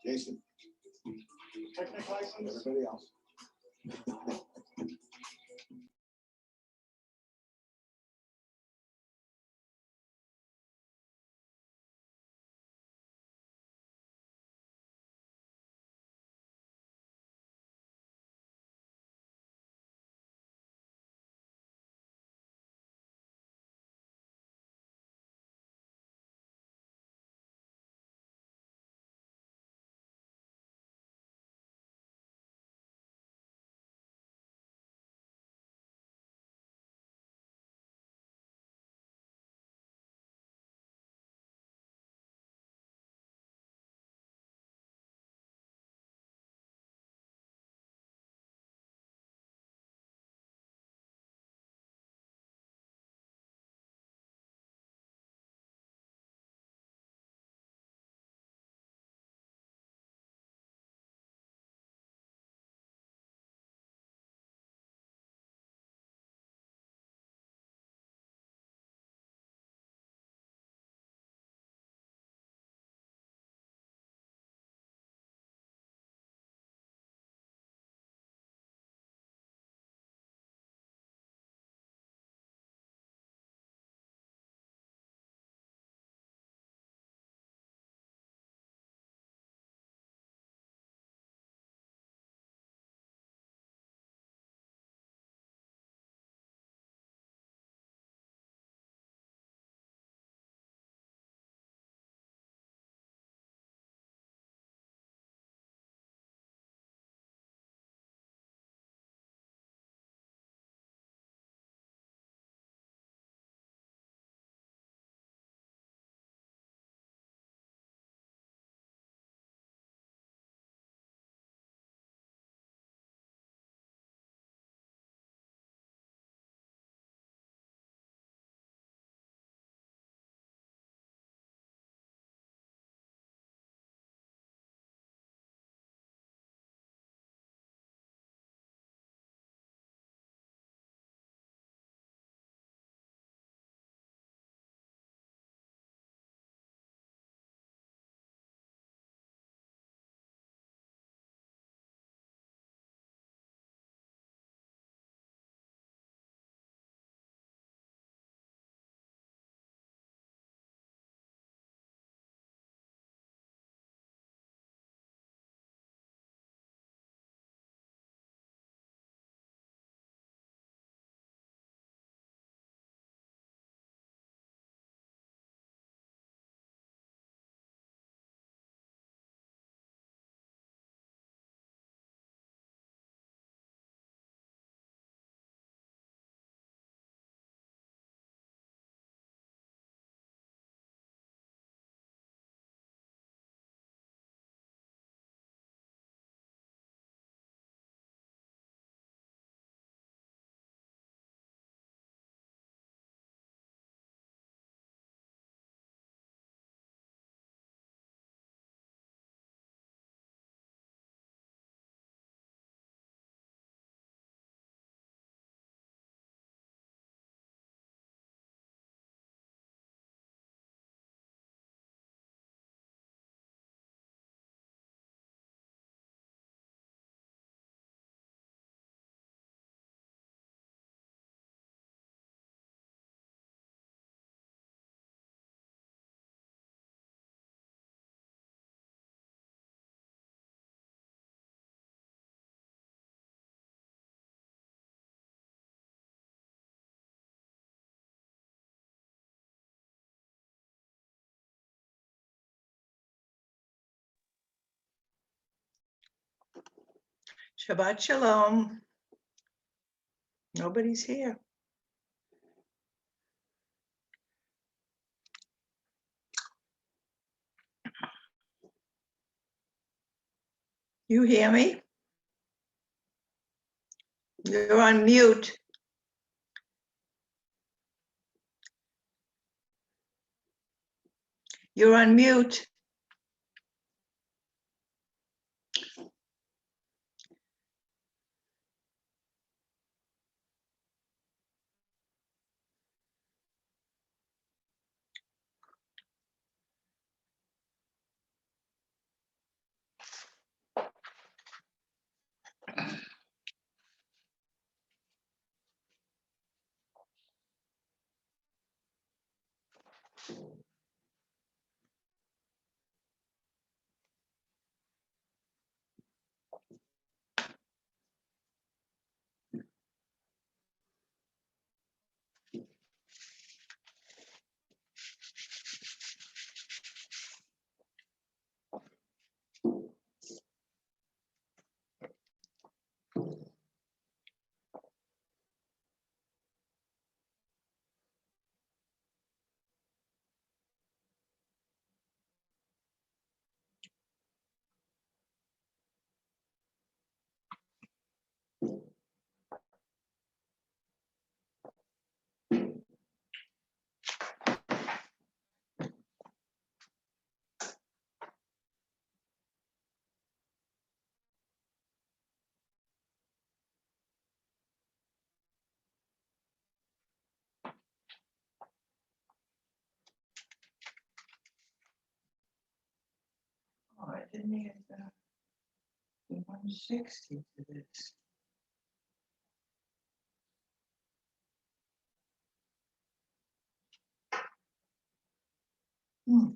Jason. Picnic license. Everybody else. Shabbat Shalom. Nobody's here. You hear me? You're on mute. You're on mute. Oh, I didn't add the 160 to this. Hmm.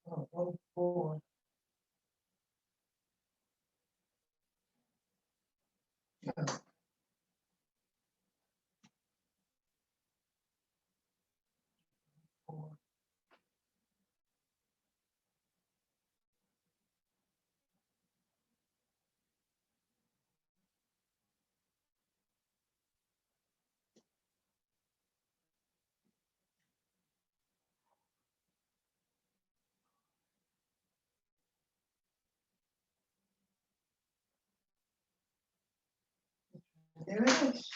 Oh, 04. There it is.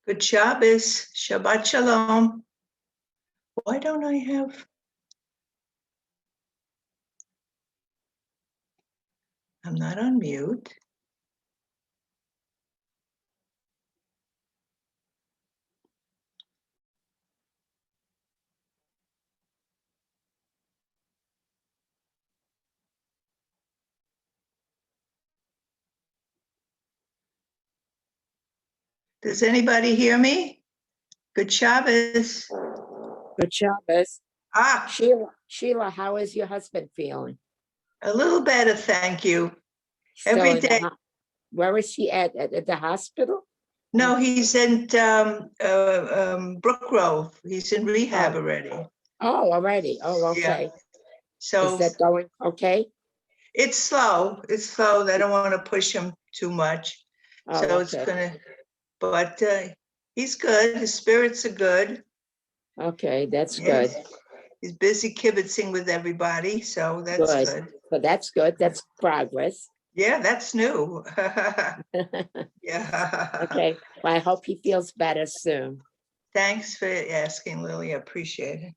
Good Shabbos, Shabbat Shalom. Why don't I have? I'm not on mute. Does anybody hear me? Good Shabbos. Good Shabbos. Ah, Sheila, how is your husband feeling? a little better, thank you. Still Every in the day. Where is he at? At the hospital? No, he's in Brook Grove. He's in rehab Oh. already. Oh, already. Oh, Yeah. okay. So Is that going okay? it's slow. It's slow. They don't want to push him too much. Oh, So it's okay. gonna, but he's good. His spirits are good. Okay, that's Yes. good. He's busy kibitzing with everybody, so that's Good. good. So that's good. That's progress. Yeah, that's new. Yeah. Okay. Well, I hope he feels better soon. Thanks for asking, Lily. I appreciate it.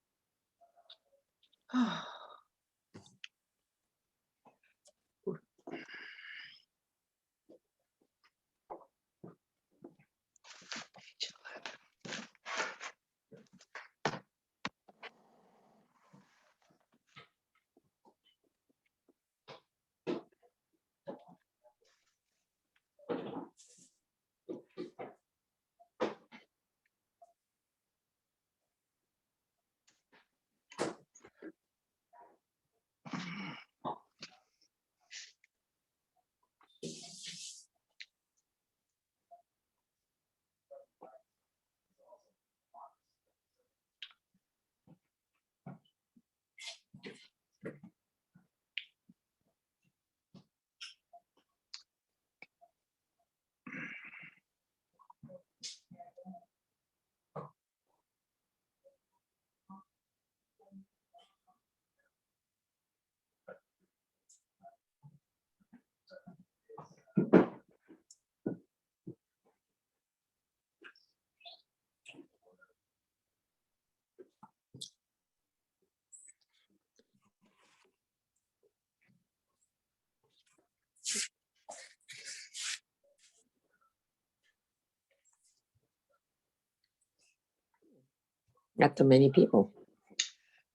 Not too many people.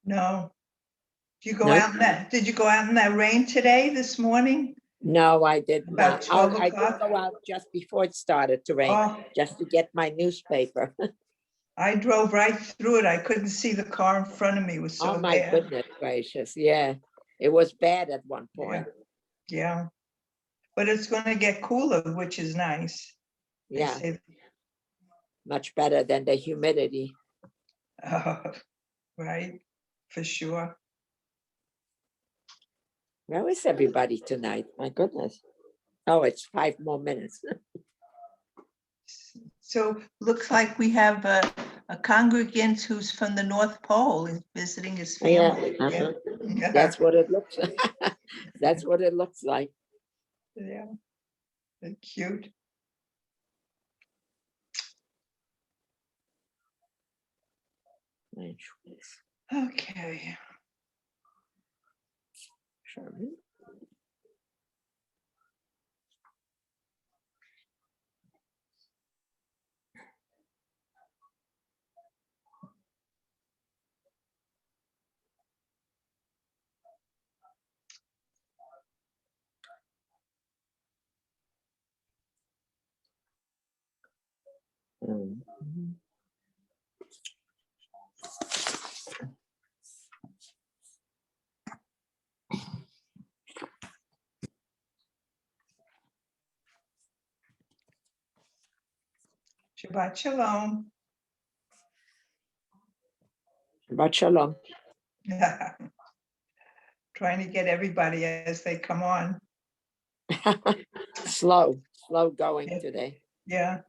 No. Did you go No? out in that, did you go out in that rain today, this morning? No, I did About not. 12 I did o'clock? go out just before it started to rain, Oh, just to get my newspaper. I drove right through it. I couldn't see the car in front of me. It was Oh, so my bad. goodness gracious. Yeah, it was bad at one Yeah, point. yeah. But it's gonna get cooler, which is nice. They Yeah, say, much better than the humidity. right, for sure. Where is everybody tonight? My goodness. Oh, it's 5 more minutes. So looks like we have a congregant who's from the North Pole and visiting his Yeah, family. uh-huh. Yeah. That's what it looks. That's what it looks like. Yeah. They're cute. Okay. Sherman. Mhm. Shabbat shalom. Shabbat shalom. Trying to get everybody as they come on. Slow going Yeah. today. Yeah.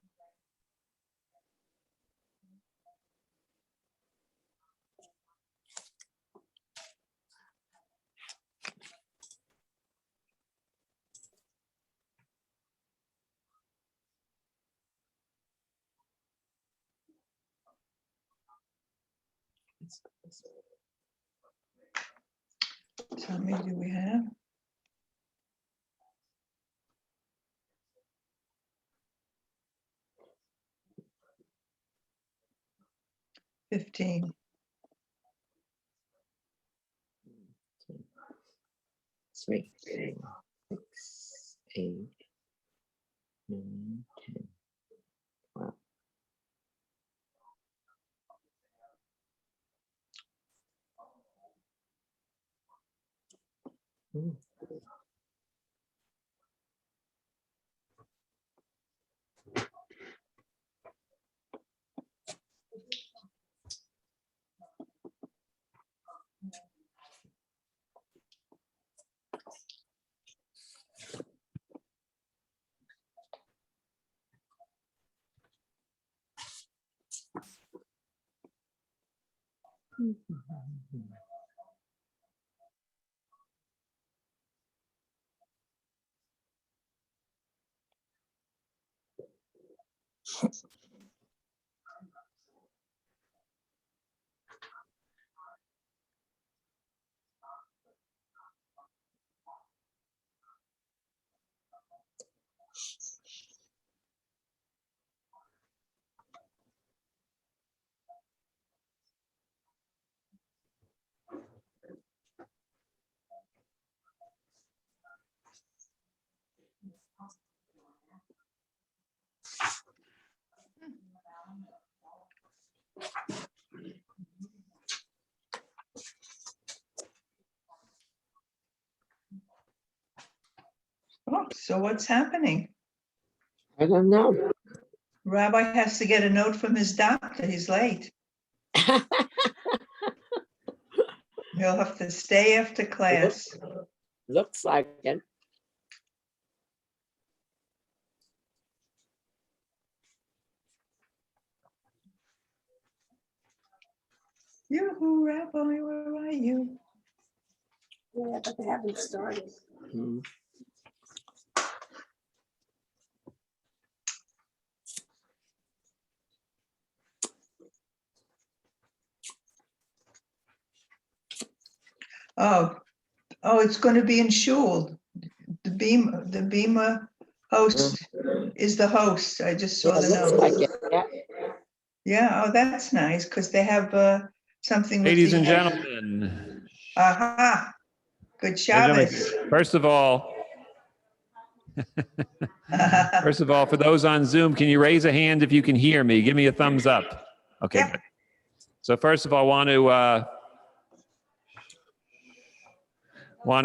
How many do we have? $15. 3, 4, 6, 8, 9, 10, 12. Mm. Oh, so what's happening? I don't know. Rabbi has to get a note from his doctor. He's late. He'll have to stay after class. Looks like it. Yoo-hoo, Rabbi, where are you? Yeah, but they haven't started. Mm. Oh, it's going to be in Shul. The Bema host is the host. I just saw Yeah, the looks note. like it. Yeah. Yeah, oh, that's nice, because they have something. with Ladies the- and gentlemen, Aha, good ladies and gentlemen, Shabbos. first of all, for those on Zoom, can you raise a hand if you can hear me? Give me a thumbs up. Okay, Yep. good. So first of all, want to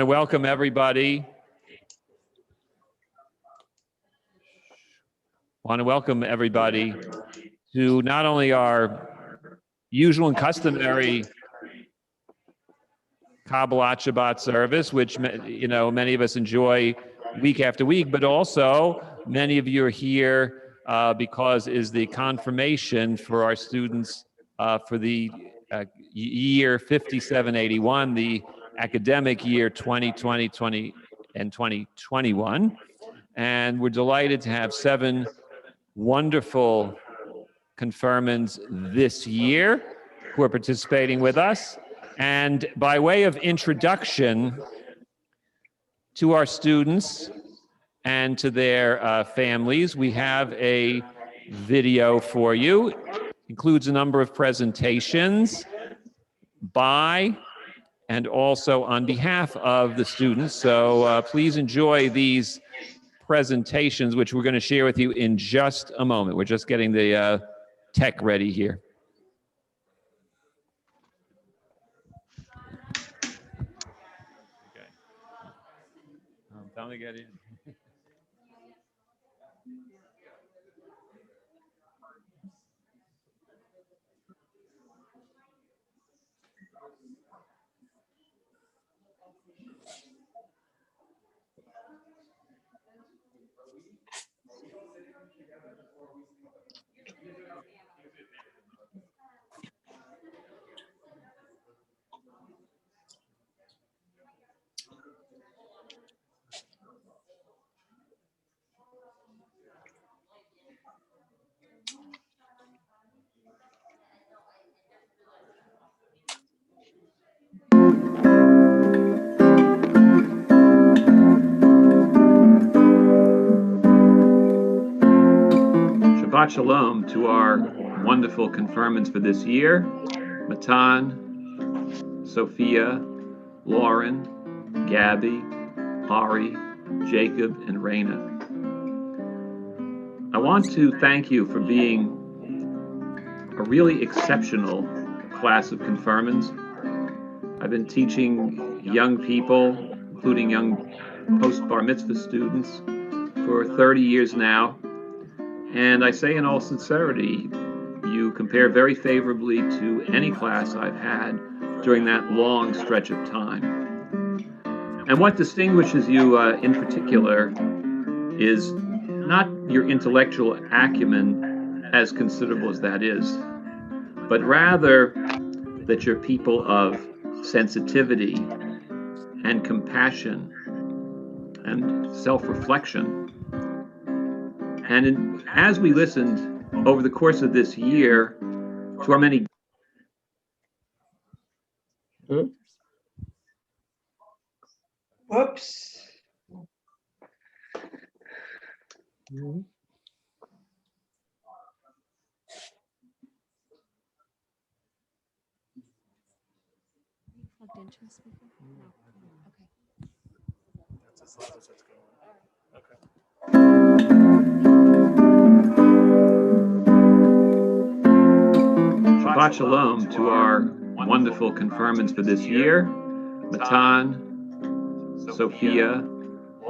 welcome everybody. Want to welcome everybody to not only our usual and customary Kabbalat Shabbat service, which many of us enjoy week after week, but also many of you are here because is the confirmation for our students for the year 5781, the academic year 2020 and 2021. And we're delighted to have 7 wonderful confirmands this year who are participating with us. And by way of introduction to our students and to their families, we have a video for you. It includes a number of presentations by and also on behalf of the students. So please enjoy these presentations, which we're going to share with you in just a moment. We're just getting the tech ready here. Time to get in. Shabbat Shalom to our wonderful confirmants for this year, Matan, Sophia, Lauren, Gabby, Ari, Jacob, and Raina. I want to thank you for being a really exceptional class of confirmands. I've been teaching young people, including young post-bar mitzvah students, for 30 years now. And I say in all sincerity, you compare very favorably to any class I've had during that long stretch of time. And what distinguishes you in particular is not your intellectual acumen, as considerable as that is, but rather that you're people of sensitivity and compassion and self-reflection. And as we listened over the course of this year to our many Whoops. Plugged into a speaker? No. Shabbat Shalom to our wonderful confirmants for this year, Matan, Sophia,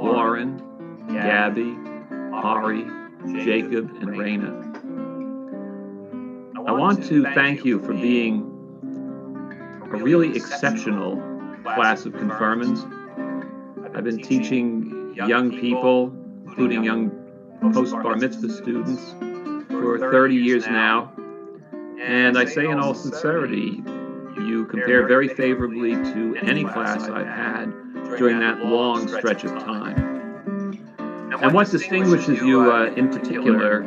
Lauren, Gabby, Ari, Jacob, and Raina. I want to thank you for being a really exceptional class of confirmands. I've been teaching young people, including young post-bar mitzvah students, for 30 years now. And I say in all sincerity, you compare very favorably to any class I've had during that long stretch of time. And what distinguishes you in particular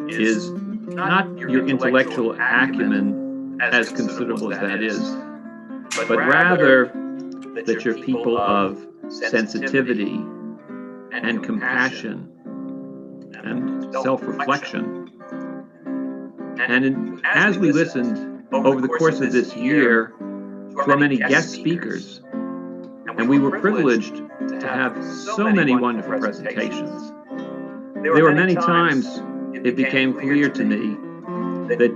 is not your intellectual acumen, as considerable as that is, but rather that you're people of sensitivity and compassion and self-reflection. And as we listened over the course of this year to our many guest speakers, and we were privileged to have so many wonderful presentations, there were many times it became clear to me that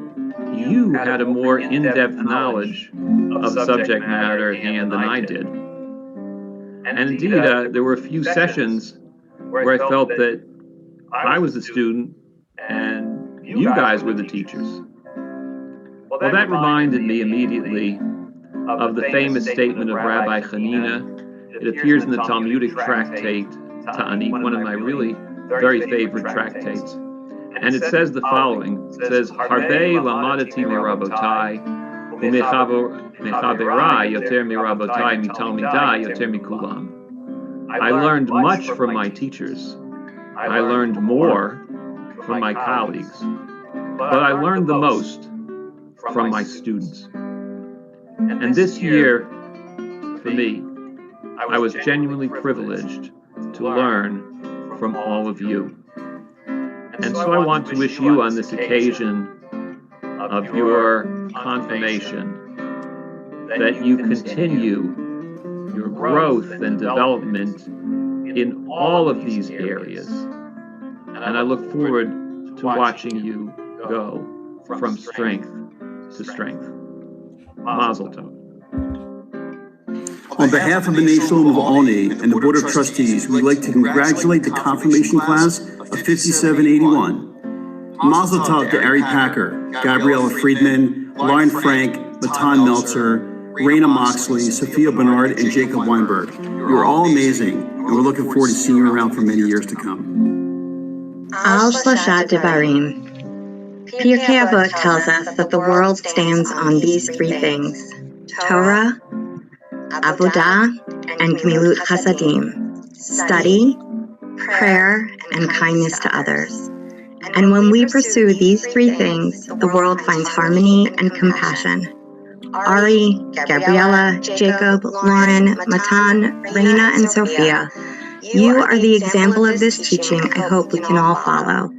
you had a more in-depth knowledge of subject matter at hand than I did. And indeed, there were a few sessions where I felt that I was the student and you guys were the teachers. Well, that reminded me immediately of the famous statement of Rabbi Hanina. It appears in the Talmudic tractate Ta'anit, one of my really very favorite tractates. And it says the following. It says, Harbe lamadati merabotai, umechaverai yoter merabotai mitalmidai yoter mikulam. I learned much from my teachers. I learned more from my colleagues. But I learned the most from my students. And this year, for me, I was genuinely privileged to learn from all of you. And so I want to wish you on this occasion of your confirmation that you continue your growth and development in all of these areas. And I look forward to watching you go from strength to strength. Mazel tov. On behalf of the B'nai Shalom of Olney and the Board of Trustees, we'd like to congratulate the confirmation class of 5781. Mazel tov to Ari Packer, Gabriella Friedman, Lauren Frank, Matan Meltzer, Raina Moxley, Sophia Bernard, and Jacob Weinberg. You're all amazing, and we're looking forward to seeing you around for many years to come. Al Shlashat Devarim. Pirkei Avot tells us that the world stands on these three things: Torah, Avodah, and Gemilut Chasadim, study, prayer, and kindness to others. And when we pursue these three things, the world finds harmony and compassion. Ari, Gabriella, Jacob, Lauren, Matan, Raina, and Sophia, you are the example of this teaching I hope we can all follow.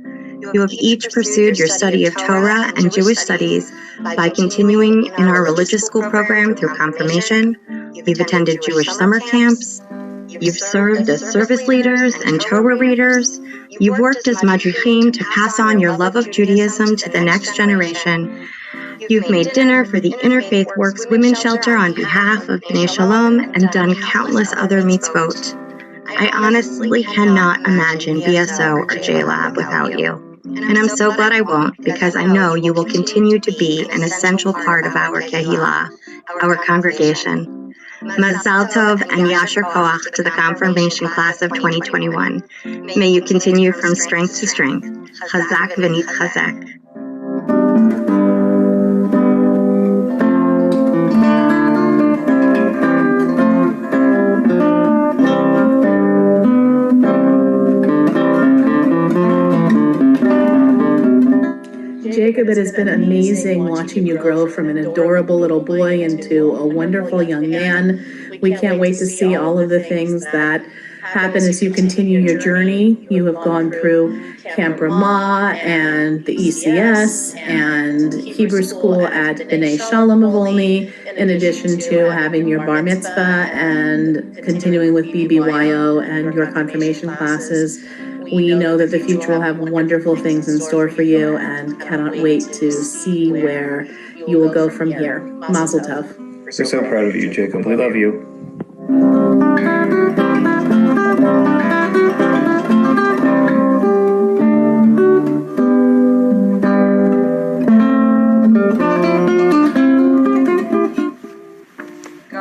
You have each pursued your study of Torah and Jewish studies by continuing in our religious school program through confirmation. You've attended Jewish summer camps. You've served as service leaders and Torah readers. You've worked as madrichim to pass on your love of Judaism to the next generation. You've made dinner for the Interfaith Works Women's Shelter on behalf of B'nai Shalom and done countless other mitzvot. I honestly cannot imagine BSO or JLab without you. And I'm so glad I won't, because I know you will continue to be an essential part of our Kehillah, our congregation. Mazal Tov and Yasher Koach to the confirmation class of 2021. May you continue from strength to strength. Chazak v'nit chazak. Jacob, it has been amazing watching you grow from an adorable little boy into a wonderful young man. We can't wait to see all of the things that happen as you continue your journey. You have gone through Camp Ramah and the ECS and Hebrew school at B'nai Shalom of Olney, in addition to having your bar mitzvah and continuing with BBYO and your confirmation classes. We know that the future will have wonderful things in store for you and cannot wait to see where you will go from here. Mazel tov. We're so proud of you, Jacob. We love you.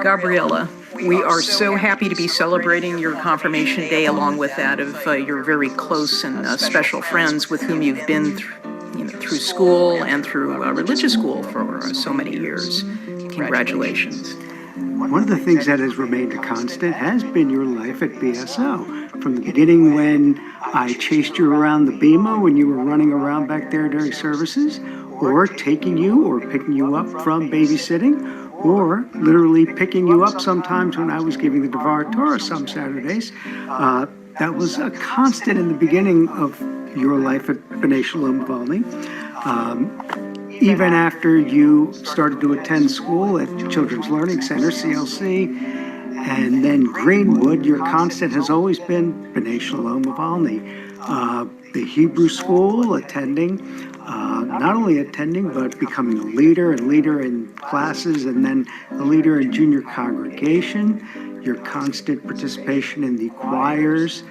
Gabriella, we are so happy to be celebrating your confirmation day along with that of your very close and special friends with whom you've been through school and through religious school for so many years. Congratulations. One of the things that has remained a constant has been your life at BSO. From the beginning when I chased you around the Bema when you were running around back there during services, or taking you or picking you up from babysitting, or literally picking you up sometimes when I was giving the Devar Torah some Saturdays. That was a constant in the beginning of your life at B'nai Shalom of Olney. Even after you started to attend school at Children's Learning Center, CLC, and then Greenwood, your constant has always been B'nai Shalom of Olney. The Hebrew school, attending, not only attending, but becoming a leader in classes, and then a leader in junior congregation, your constant participation in the choirs.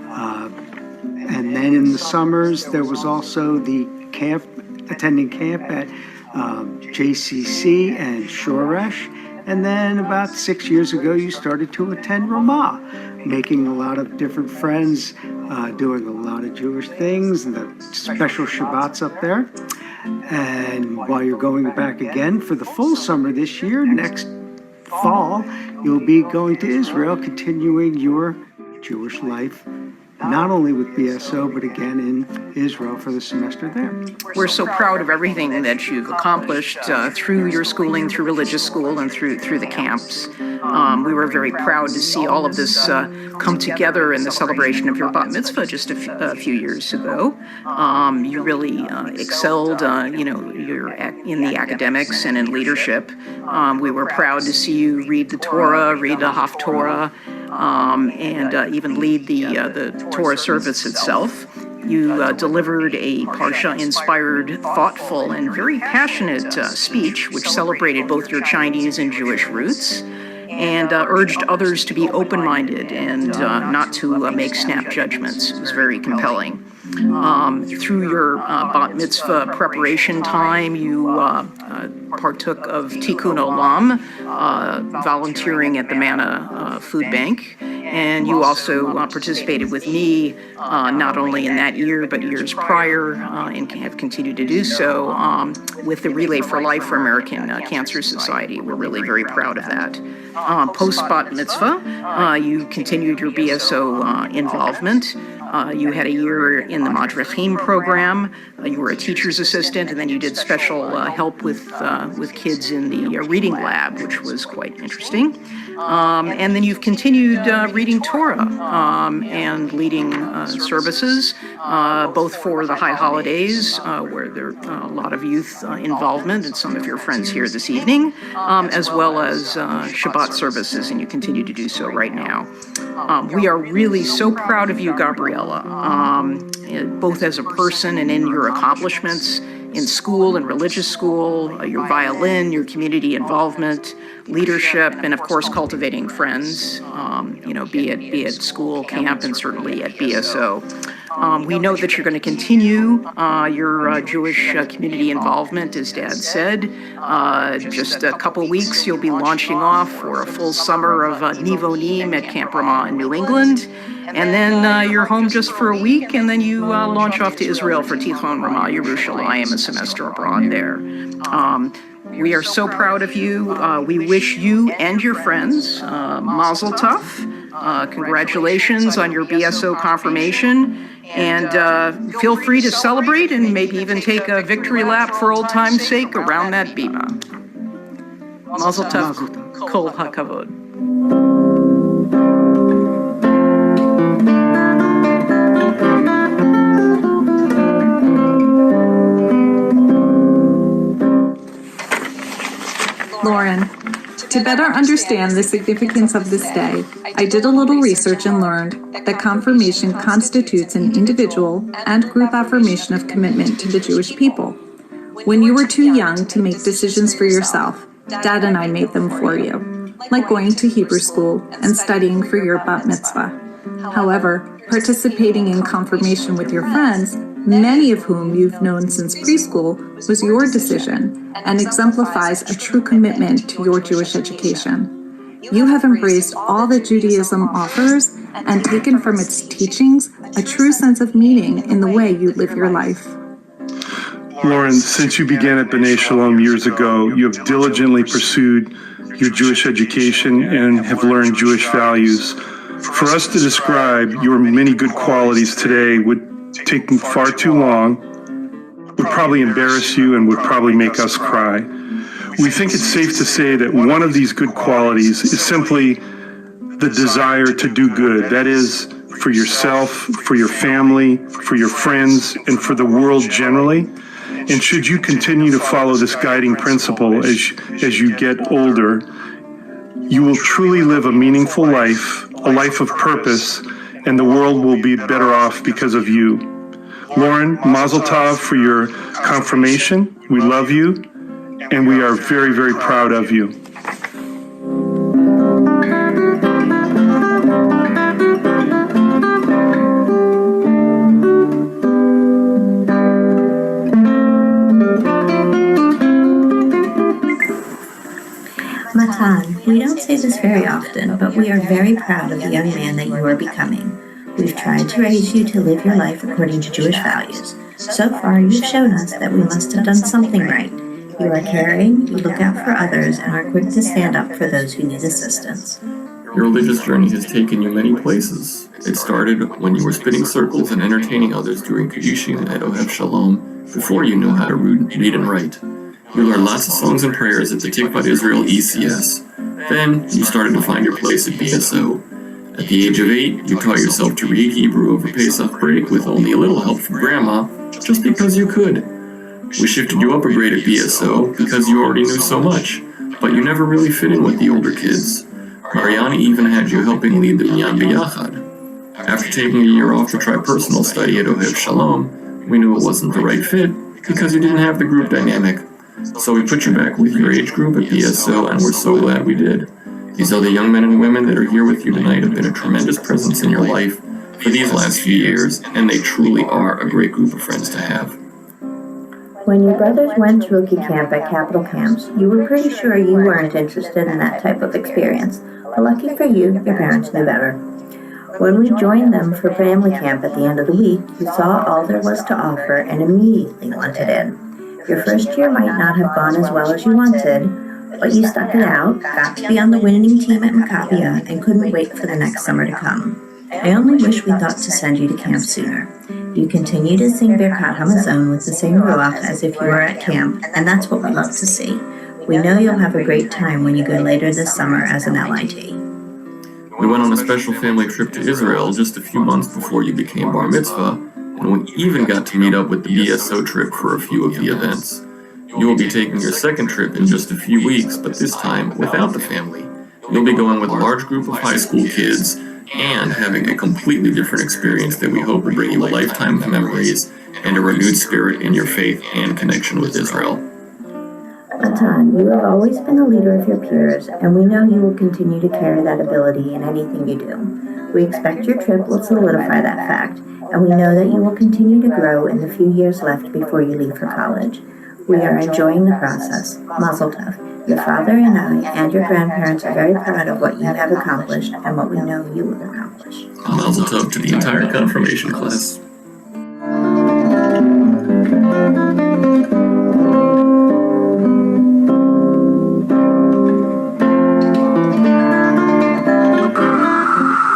And then in the summers, there was also the camp, attending camp at JCC and Shoresh. And then about 6 years ago, you started to attend Ramah, making a lot of different friends, doing a lot of Jewish things, and the special Shabbats up there. And while you're going back again for the full summer this year, next fall, you'll be going to Israel, continuing your Jewish life, not only with BSO, but again in Israel for the semester there. We're so proud of everything that you've accomplished through your schooling, through religious school, and through the camps. We were very proud to see all of this come together in the celebration of your bat mitzvah just a few years ago. You really excelled, you're in the academics and in leadership. We were proud to see you read the Torah, read the Haftorah, and even lead the Torah service itself. You delivered a Parsha-inspired, thoughtful, and very passionate speech, which celebrated both your Chinese and Jewish roots, and urged others to be open-minded and not to make snap judgments. It was very compelling. Through your bat mitzvah preparation time, you partook of Tikkun Olam, volunteering at the Manna Food Bank, and you also participated with me not only in that year but years prior, and have continued to do so with the Relay for Life for American Cancer Society. We're really very proud of that. Post bat mitzvah, you continued your BSO involvement. You had a year in the Madrechim program. You were a teacher's assistant, and then you did special help with kids in the reading lab, which was quite interesting. And then you've continued reading Torah and leading services, both for the high holidays, where there are a lot of youth involvement, and some of your friends here this evening, as well as Shabbat services, and you continue to do so right now. We are really so proud of you, Gabriella, both as a person and in your accomplishments in school and religious school, your violin, your community involvement, leadership, and of course cultivating friends, be it school, camp, and certainly at BSO. We know that you're going to continue your Jewish community involvement, as Dad said. Just a couple weeks, you'll be launching off for a full summer of Nivonim at Camp Ramah in New England. And then you're home just for a week, and then you launch off to Israel for Tichon Ramah Yerushalayim, a semester abroad there. We are so proud of you. We wish you and your friends Mazel Tov. Congratulations on your BSO confirmation. And feel free to celebrate and maybe even take a victory lap for old time's sake around that bima. Mazel Tov, Kol HaKavod. Lauren, to better understand the significance of this day, I did a little research and learned that confirmation constitutes an individual and group affirmation of commitment to the Jewish people. When you were too young to make decisions for yourself, Dad and I made them for you, like going to Hebrew school and studying for your bat mitzvah. However, participating in confirmation with your friends, many of whom you've known since preschool, was your decision and exemplifies a true commitment to your Jewish education. You have embraced all that Judaism offers and taken from its teachings a true sense of meaning in the way you live your life. Lauren, since you began at B'nai Shalom years ago, you have diligently pursued your Jewish education and have learned Jewish values. For us to describe your many good qualities today would take far too long, would probably embarrass you, and would probably make us cry. We think it's safe to say that one of these good qualities is simply the desire to do good. That is, for yourself, for your family, for your friends, and for the world generally. And should you continue to follow this guiding principle as you get older, you will truly live a meaningful life, a life of purpose, and the world will be better off because of you. Lauren, Mazel Tov for your confirmation. We love you, and we are very, very proud of you. Matan, we don't say this very often, but we are very proud of the young man that you are becoming. We've tried to raise you to live your life according to Jewish values. So far, you've shown us that we must have done something right. You are caring, you look out for others, and are quick to stand up for those who need assistance. Your religious journey has taken you many places. It started when you were spinning circles and entertaining others during Kiddushin at Ohev Shalom, before you knew how to read and write. You learned lots of songs and prayers at the Tikvat Israel ECS. Then, you started to find your place at BSO. At the age of 8, you taught yourself to read Hebrew over Pesach break with only a little help from Grandma, just because you could. We shifted you up a grade at BSO because you already knew so much, but you never really fit in with the older kids. Mariani even had you helping lead the Minyan B'Yachad. After taking a year off to try personal study at Ohev Shalom, we knew it wasn't the right fit because you didn't have the group dynamic. So we put you back with your age group at BSO, and we're so glad we did. These other young men and women that are here with you tonight have been a tremendous presence in your life for these last few years, and they truly are a great group of friends to have. When your brothers went to rookie camp at Capital Camps, you were pretty sure you weren't interested in that type of experience. But lucky for you, your parents knew better. When we joined them for family camp at the end of the week, you saw all there was to offer and immediately wanted in. Your first year might not have gone as well as you wanted, but you stuck it out, got to be on the winning team at Maccabia, and couldn't wait for the next summer to come. I only wish we thought to send you to camp sooner. You continue to sing Birkat Hamazon with the same ruach as if you were at camp, and that's what we love to see. We know you'll have a great time when you go later this summer as an LIT. We went on a special family trip to Israel just a few months before you became Bar Mitzvah, and we even got to meet up with the BSO trip for a few of the events. You will be taking your second trip in just a few weeks, but this time without the family. You'll be going with a large group of high school kids and having a completely different experience that we hope will bring you a lifetime of memories and a renewed spirit in your faith and connection with Israel. Matan, you have always been the leader of your peers, and we know you will continue to carry that ability in anything you do. We expect your trip will solidify that fact, and we know that you will continue to grow in the few years left before you leave for college. We are enjoying the process. Mazel Tov. Your father and I and your grandparents are very proud of what you have accomplished and what we know you will accomplish. Mazel Tov to the entire confirmation class.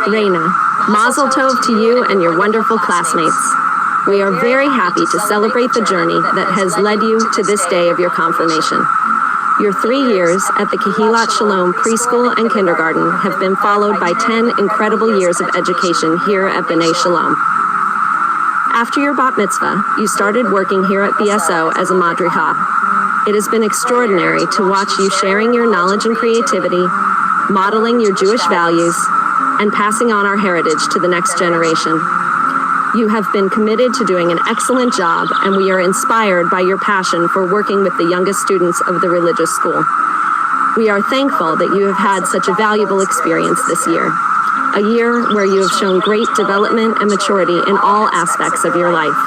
Reina, Mazel Tov to you and your wonderful classmates. We are very happy to celebrate the journey that has led you to this day of your confirmation. Your 3 years at the Kehilat Shalom preschool and kindergarten have been followed by 10 incredible years of education here at B'nai Shalom. After your bat mitzvah, you started working here at BSO as a madricha. It has been extraordinary to watch you sharing your knowledge and creativity, modeling your Jewish values, and passing on our heritage to the next generation. You have been committed to doing an excellent job, and we are inspired by your passion for working with the youngest students of the religious school. We are thankful that you have had such a valuable experience this year, a year where you have shown great development and maturity in all aspects of your life.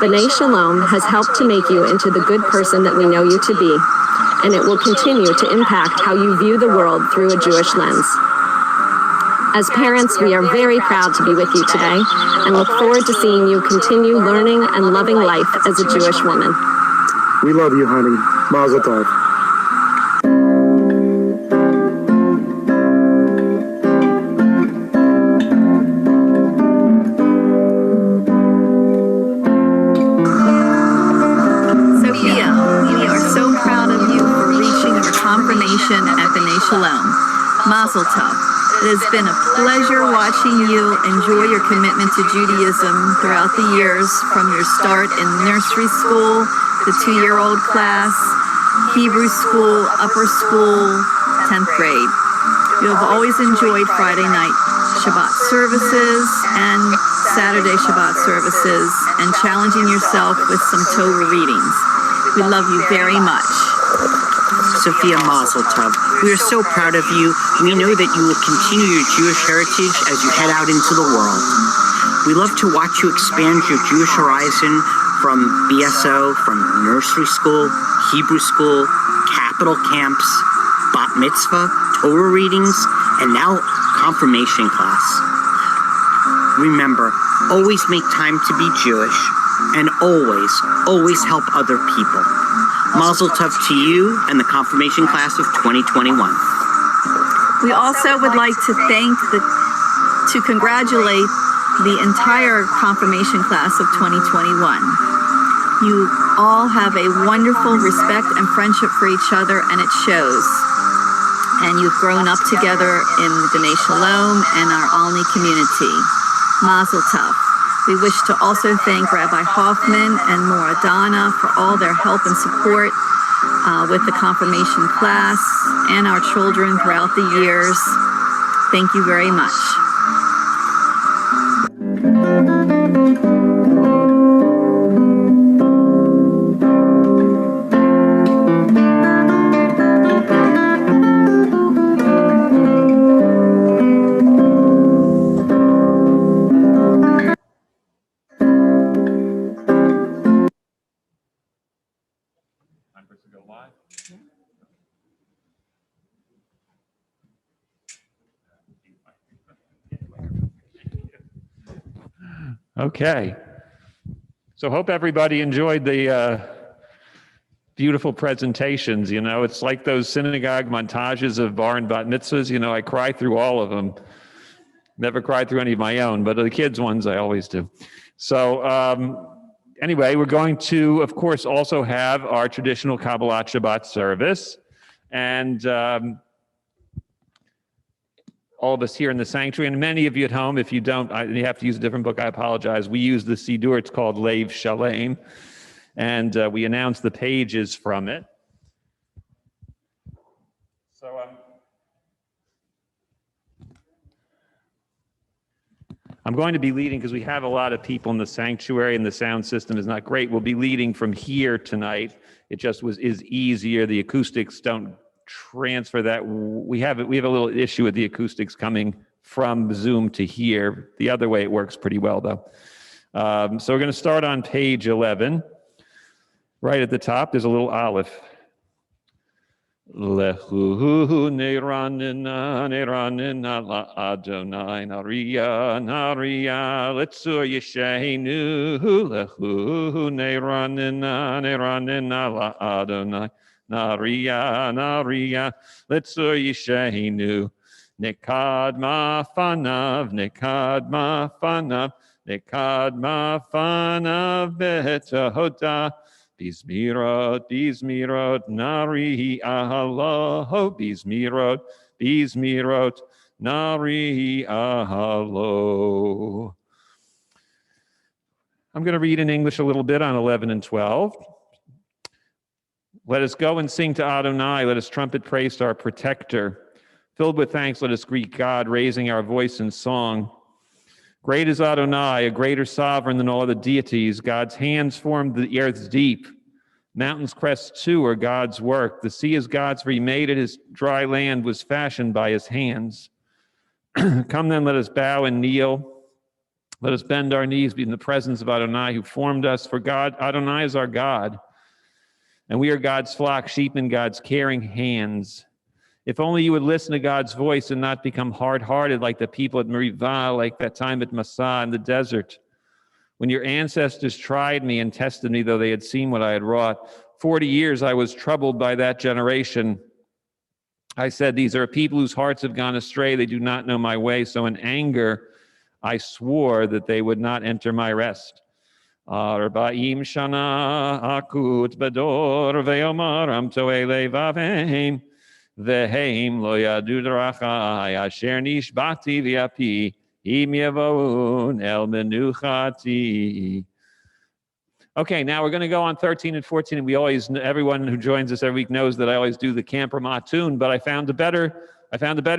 B'nai Shalom has helped to make you into the good person that we know you to be, and it will continue to impact how you view the world through a Jewish lens. As parents, we are very proud to be with you today and look forward to seeing you continue learning and loving life as a Jewish woman. We love you, honey. Mazel Tov. Sophia, we are so proud of you for reaching your confirmation at B'nai Shalom. Mazel Tov. It has been a pleasure watching you enjoy your commitment to Judaism throughout the years, from your start in nursery school, the 2-year-old class, Hebrew school, upper school, 10th grade. You have always enjoyed Friday night Shabbat services and Saturday Shabbat services and challenging yourself with some Torah readings. We love you very much. Sophia Mazel Tov, we are so proud of you. We know that you will continue your Jewish heritage as you head out into the world. We love to watch you expand your Jewish horizon from BSO, from nursery school, Hebrew school, capital camps, bat mitzvah, Torah readings, and now confirmation class. Remember, always make time to be Jewish, and always help other people. Mazel Tov to you and the confirmation class of 2021. We also would like to congratulate the entire confirmation class of 2021. You all have a wonderful respect and friendship for each other, and it shows. And you've grown up together in B'nai Shalom and our Alni community. Mazel Tov. We wish to also thank Rabbi Hoffman and Mora Donna for all their help and support with the confirmation class and our children throughout the years. Thank you very much. Okay. So hope everybody enjoyed the beautiful presentations. You know, it's like those synagogue montages of bar and bat mitzvahs. You know, I cry through all of them. Never cried through any of my own, but the kids' ones I always do. So anyway, we're going to, of course, also have our traditional Kabbalat Shabbat service. And all of us here in the sanctuary, and many of you at home, if you don't, you have to use a different book, I apologize. We use the Siddur, it's called Lev Shalem, and we announce the pages from it. So I'm going to be leading, because we have a lot of people in the sanctuary and the sound system is not great. We'll be leading from here tonight. It just is easier. The acoustics don't transfer that. We have a little issue with the acoustics coming from Zoom to here. The other way it works pretty well, though. So we're going to start on page 11. Right at the top, there's a little aleph. Lehu neranina neranina la Adonai naria naria letzur yeshenu lehu neranina neranina la Adonai naria naria letzur yeshenu nekad mafanav nekad mafanav nekad mafanav betahoda Bizmirot, Bizmirot, Nari Ahalo, Bizmirot, Bizmirot, Nari Ahalo. I'm going to read in English a little bit on 11 and 12. Let us go and sing to Adonai. Let us trumpet praise to our protector. Filled with thanks, let us greet God, raising our voice in song. Great is Adonai, a greater sovereign than all other deities. God's hands formed the earth's deep. Mountains' crests too are God's work. The sea is God's, for he made it. His dry land was fashioned by his hands. Come then, let us bow and kneel. Let us bend our knees in the presence of Adonai, who formed us. For God, Adonai is our God. And we are God's flock, sheep in God's caring hands. If only you would listen to God's voice and not become hard-hearted like the people at Meribah, like that time at Massah in the desert. When your ancestors tried me and tested me, though they had seen what I had wrought. 40 years I was troubled by that generation. I said, these are a people whose hearts have gone astray. They do not know my way. So in anger, I swore that they would not enter my rest. Arba'im shana akut bador ve'omar amtoe levavim. Veheim lo yadu derachai asher nishbati v'api im yavoun el menuchati. Okay, now we're going to go on 13 and 14, and everyone who joins us every week knows that I always do the Camper Mott tune, but I found a better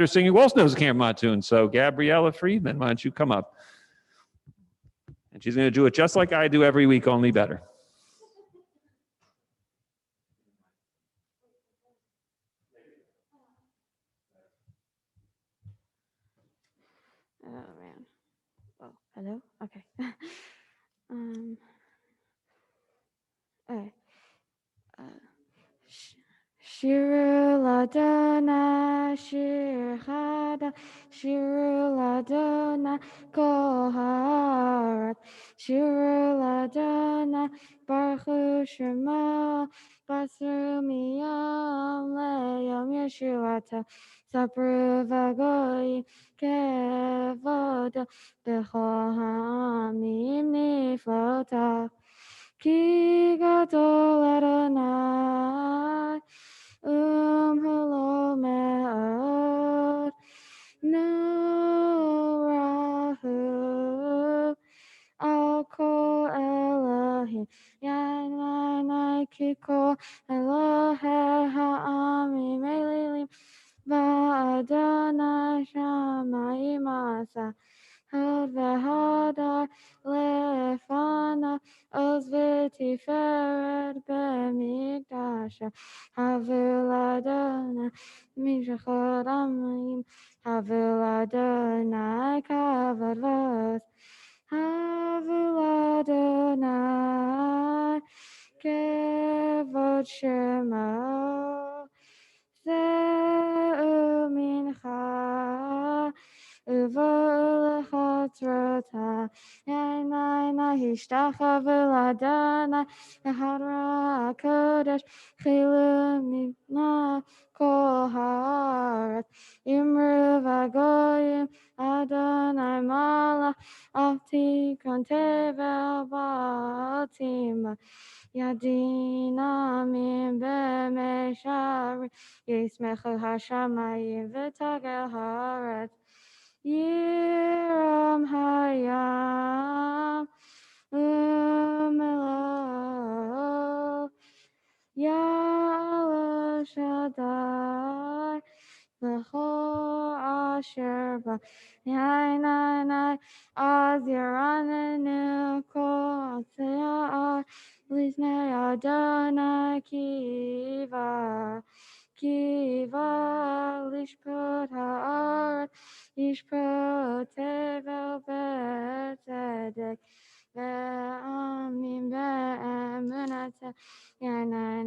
singer who also knows the Camper Mott tune. So Gabriella Friedman, why don't you come up? And she's going to do it just like I do every week, only better. Oh man. Oh, hello? Okay. Okay. Shiru ladona, shir chada, shiru ladona, koharat, shiru ladona, baruch shema, basru miyam leyom yeshuata, sabru vagoy, kevoda, bechol ha'amim niflota. Ki gadol Adonai, halo me'od, norahu, al kol Elohim, yanai ki kol Elohei ha'amim elilim, va'adonai shamayim asa. Hod v'hadar lefana oz v'tiferet b'mikdasha havil Adonai mishachot amayim havil Adonai kavod v'oz havil Adonai kevod shemo ze'u mincha Uvolchatrota, Yanai Hishtachavu Ladana, Hadra Kodesh, Chilumina Koharat, Imru Vagoyim, Adonai Mala, Alti Kontevel Batima, Yadina Mim Bemeshari, Yismechu Hashamayim V'Tagel Haaretz. Yiram Hayam Umelo Yahweh Shaddai L'chol Asher Ba Yainai Az Yiranenu Kol Atzei Liznei Adonai Kiva Lishpot Ha'aretz Yishpot Tevel B'Tzedek Ve'amim Be'emunata Yanai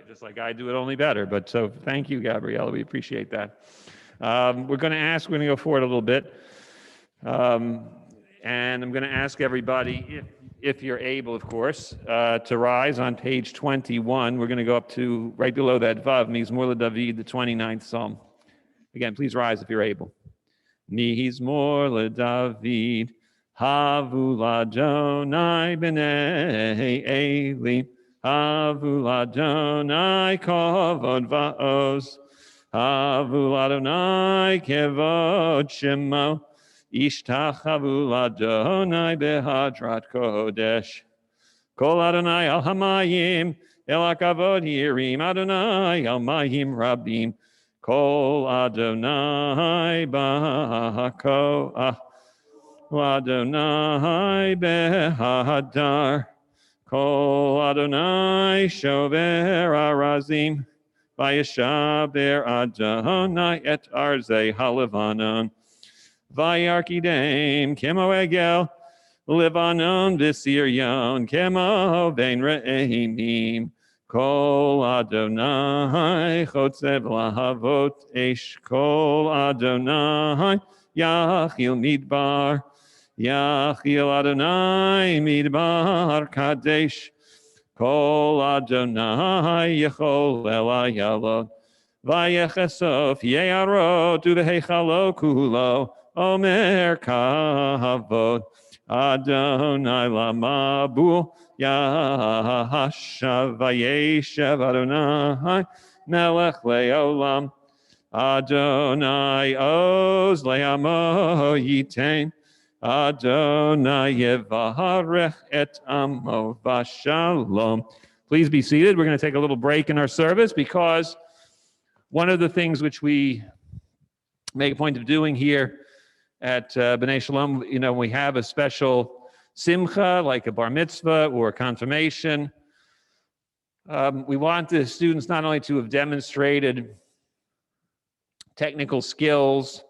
Just like I do it, only better. But so thank you, Gabriella. We appreciate that. We're going to go forward a little bit. And I'm going to ask everybody, if you're able, of course, to rise on page 21. We're going to go up to right below that Vav, Mizmor LeDavid, the 29th Psalm. Again, please rise if you're able. Mizmor LeDavid, Havu Ladonai B'nei Eli. Havu Ladonai kavod va'oz. Havu Ladonai kevod shemo. Ishtachavu Ladonai behadrat kodesh. Kol Adonai al hamayim el hakavod yirim. Adonai al mayim rabim. Kol Adonai ba'koah. Adonai behadar. Kol Adonai shover arazim, vayeshaber Adonai et arzei halevanon, vayarkidem kemo egel, Levanon v'siryon kemo vein re'imim, Kol Adonai chotzev lahavot esh, Kol Adonai Yachil Midbar, Yachil Adonai Midbar Kadesh, Kol Adonai Yechol Elayalot, Vayechesof Ye'arot Uvehechalo Kulo, Omer Kavod, Adonai Lamabu, Yahashav Vayeshev Adonai, Melech Leolam, Adonai Oz Le'amo Yitain, Adonai Yevarech et Amo Vashalom. Please be seated. We're going to take a little break in our service because one of the things which we make a point of doing here at B'nai Shalom, we have a special simcha, like a bar mitzvah or confirmation. We want the students not only to have demonstrated technical skills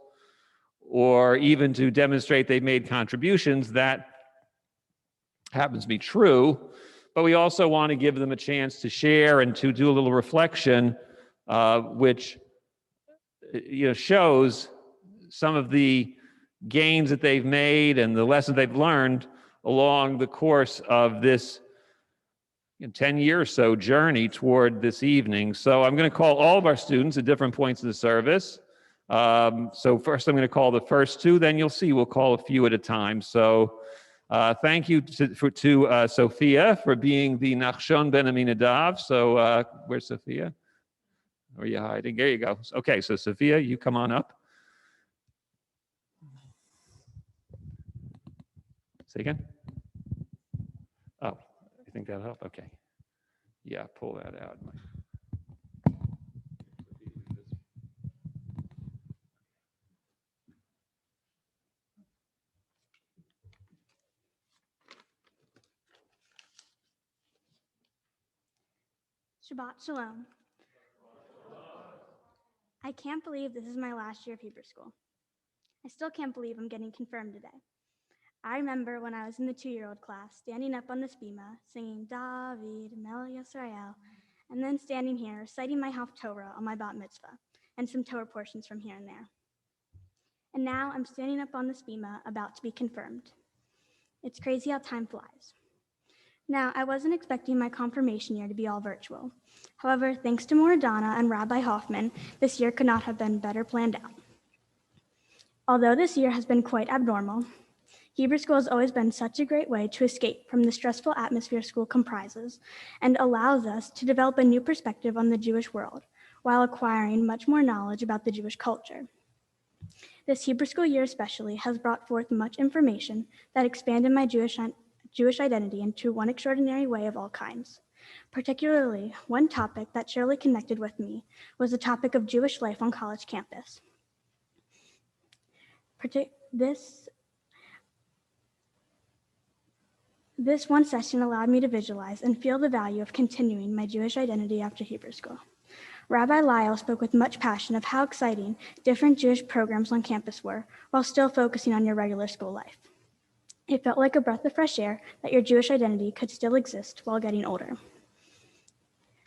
or even to demonstrate they've made contributions. That happens to be true, but we also want to give them a chance to share and to do a little reflection, which shows some of the gains that they've made and the lessons they've learned along the course of this 10-year or so journey toward this evening. So I'm going to call all of our students at different points of the service. So first I'm going to call the first two, then you'll see we'll call a few at a time. So thank you to Sophia for being the Nachshon Ben Aminadav. So where's Sophia? Where are you hiding? There you go. Okay, so Sophia, you come on up. Say again? Oh, I think that'll help. Okay. Yeah, pull that out. Shabbat Shalom. I can't believe this is my last year of Hebrew school. I still can't believe I'm getting confirmed today. I remember when I was in the 2-year-old class, standing up on this bima, singing David, Melech Yisrael, and then standing here reciting my Haftorah on my bat mitzvah, and some Torah portions from here and there. And now I'm standing up on this bima about to be confirmed. It's crazy how time flies. Now, I wasn't expecting my confirmation year to be all virtual. However, thanks to Moradana and Rabbi Hoffman, this year could not have been better planned out. Although this year has been quite abnormal, Hebrew school has always been such a great way to escape from the stressful atmosphere school comprises and allows us to develop a new perspective on the Jewish world while acquiring much more knowledge about the Jewish culture. This Hebrew school year especially has brought forth much information that expanded my Jewish identity into one extraordinary way of all kinds. Particularly, one topic that surely connected with me was the topic of Jewish life on college campus. This one session allowed me to visualize and feel the value of continuing my Jewish identity after Hebrew school. Rabbi Lyle spoke with much passion of how exciting different Jewish programs on campus were while still focusing on your regular school life. It felt like a breath of fresh air that your Jewish identity could still exist while getting older.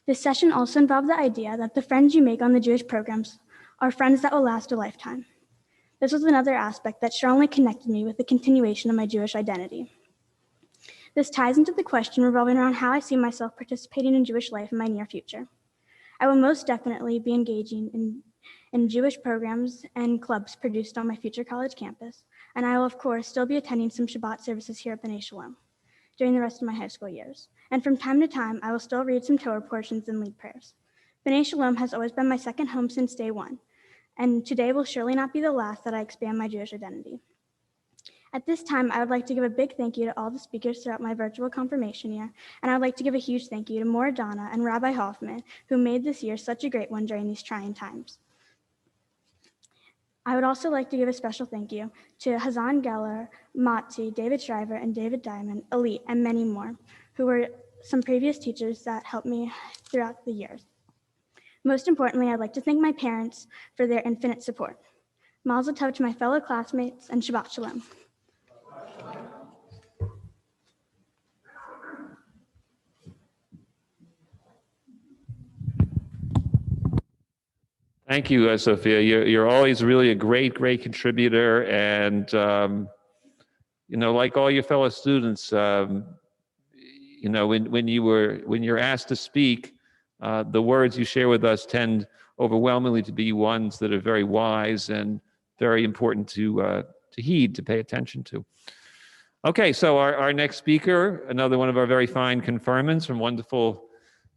This session also involved the idea that the friends you make on the Jewish programs are friends that will last a lifetime. This was another aspect that strongly connected me with the continuation of my Jewish identity. This ties into the question revolving around how I see myself participating in Jewish life in my near future. I will most definitely be engaging in Jewish programs and clubs produced on my future college campus, and I will, of course, still be attending some Shabbat services here at B'nai Shalom during the rest of my high school years. And from time to time, I will still read some Torah portions and lead prayers. B'nai Shalom has always been my second home since day one, and today will surely not be the last that I expand my Jewish identity. At this time, I would like to give a big thank you to all the speakers throughout my virtual confirmation year, and I would like to give a huge thank you to Moradana and Rabbi Hoffman, who made this year such a great one during these trying times. I would also like to give a special thank you to Hazan Geller, Motzi, David Shriver, and David Diamond, Elite, and many more, who were some previous teachers that helped me throughout the years. Most importantly, I'd like to thank my parents for their infinite support. Mazel tov to my fellow classmates, and Shabbat Shalom. Thank you, Sophia. You're always really a great contributor, and like all your fellow students, when you're asked to speak, the words you share with us tend overwhelmingly to be ones that are very wise and very important to heed, to pay attention to. Okay, so our next speaker, another one of our very fine confirmants from wonderful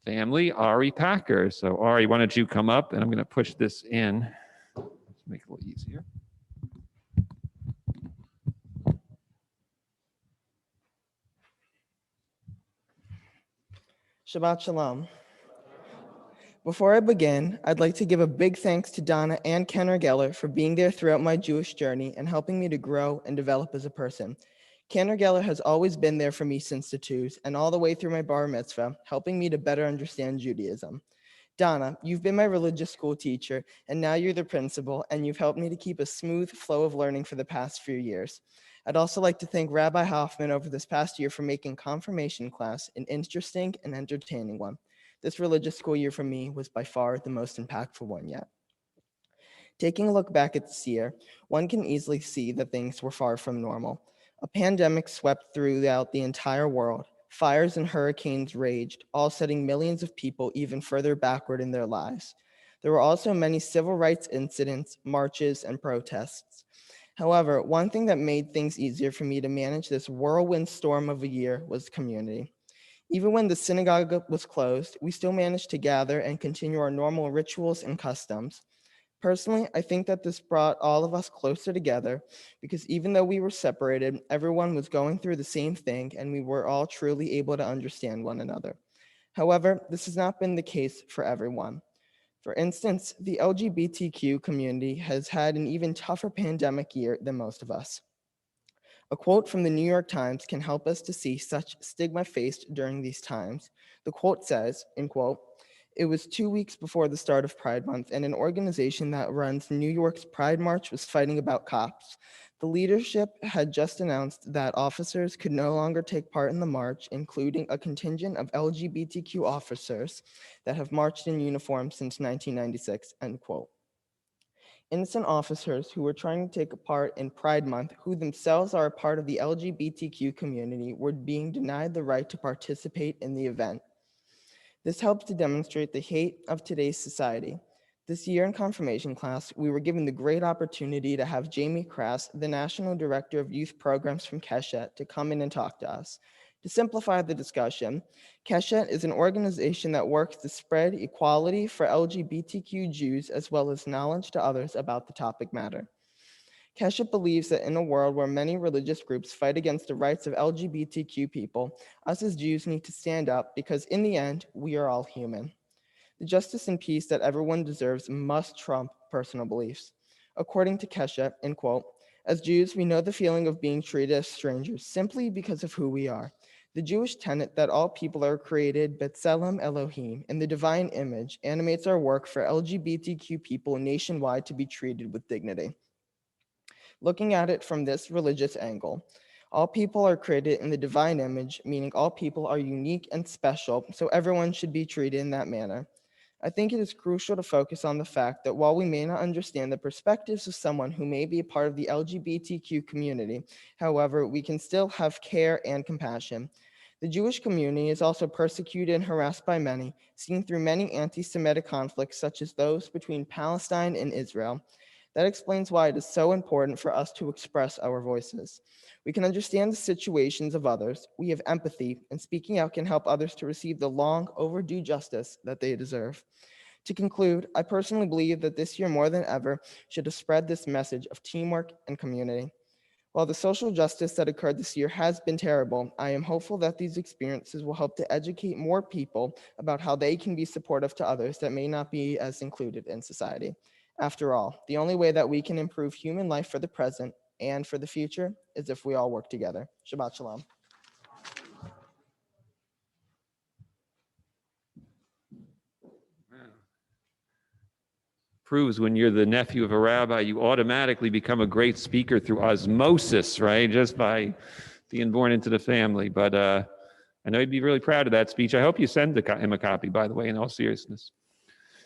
family, Ari Packer. So Ari, why don't you come up, and I'm going to push this in. Let's make it a little easier. Shabbat Shalom. Before I begin, I'd like to give a big thanks to Donna and Kenner Geller for being there throughout my Jewish journey and helping me to grow and develop as a person. Kenner Geller has always been there for me since the twos and all the way through my bar mitzvah, helping me to better understand Judaism. Donna, you've been my religious school teacher, and now you're the principal, and you've helped me to keep a smooth flow of learning for the past few years. I'd also like to thank Rabbi Hoffman over this past year for making confirmation class an interesting and entertaining one. This religious school year for me was by far the most impactful one yet. Taking a look back at this year, one can easily see that things were far from normal. A pandemic swept throughout the entire world. Fires and hurricanes raged, all setting millions of people even further backward in their lives. There were also many civil rights incidents, marches, and protests. However, one thing that made things easier for me to manage this whirlwind storm of a year was community. Even when the synagogue was closed, we still managed to gather and continue our normal rituals and customs. Personally, I think that this brought all of us closer together because even though we were separated, everyone was going through the same thing and we were all truly able to understand one another. However, this has not been the case for everyone. For instance, the LGBTQ community has had an even tougher pandemic year than most of us. A quote from the New York Times can help us to see such stigma faced during these times. The quote says, in quote, "It was 2 weeks before the start of Pride Month, and an organization that runs New York's Pride March was fighting about cops. The leadership had just announced that officers could no longer take part in the march, including a contingent of LGBTQ officers that have marched in uniform since 1996, end quote. Innocent officers who were trying to take part in Pride Month, who themselves are a part of the LGBTQ community, were being denied the right to participate in the event. This helps to demonstrate the hate of today's society. This year in confirmation class, we were given the great opportunity to have Jamie Crass, the National Director of Youth Programs from Keshet, to come in and talk to us. To simplify the discussion, Keshet is an organization that works to spread equality for LGBTQ Jews as well as knowledge to others about the topic matter. Keshet believes that in a world where many religious groups fight against the rights of LGBTQ people, us as Jews need to stand up because in the end, we are all human. The justice and peace that everyone deserves must trump personal beliefs. According to Keshet, in quote, "As Jews, we know the feeling of being treated as strangers simply because of who we are. The Jewish tenet that all people are created B'Tselem Elohim in the divine image animates our work for LGBTQ people nationwide to be treated with dignity. Looking at it from this religious angle, all people are created in the divine image, meaning all people are unique and special, so everyone should be treated in that manner. I think it is crucial to focus on the fact that while we may not understand the perspectives of someone who may be a part of the LGBTQ community, however, we can still have care and compassion. The Jewish community is also persecuted and harassed by many, seen through many anti-Semitic conflicts such as those between Palestine and Israel. That explains why it is so important for us to express our voices. We can understand the situations of others, we have empathy, and speaking out can help others to receive the long overdue justice that they deserve. To conclude, I personally believe that this year more than ever should have spread this message of teamwork and community. While the social justice that occurred this year has been terrible, I am hopeful that these experiences will help to educate more people about how they can be supportive to others that may not be as included in society. After all, the only way that we can improve human life for the present and for the future is if we all work together. Shabbat Shalom. Proves when you're the nephew of a rabbi, you automatically become a great speaker through osmosis, right? Just by being born into the family. But I know he'd be really proud of that speech. I hope you send him a copy, by the way, in all seriousness.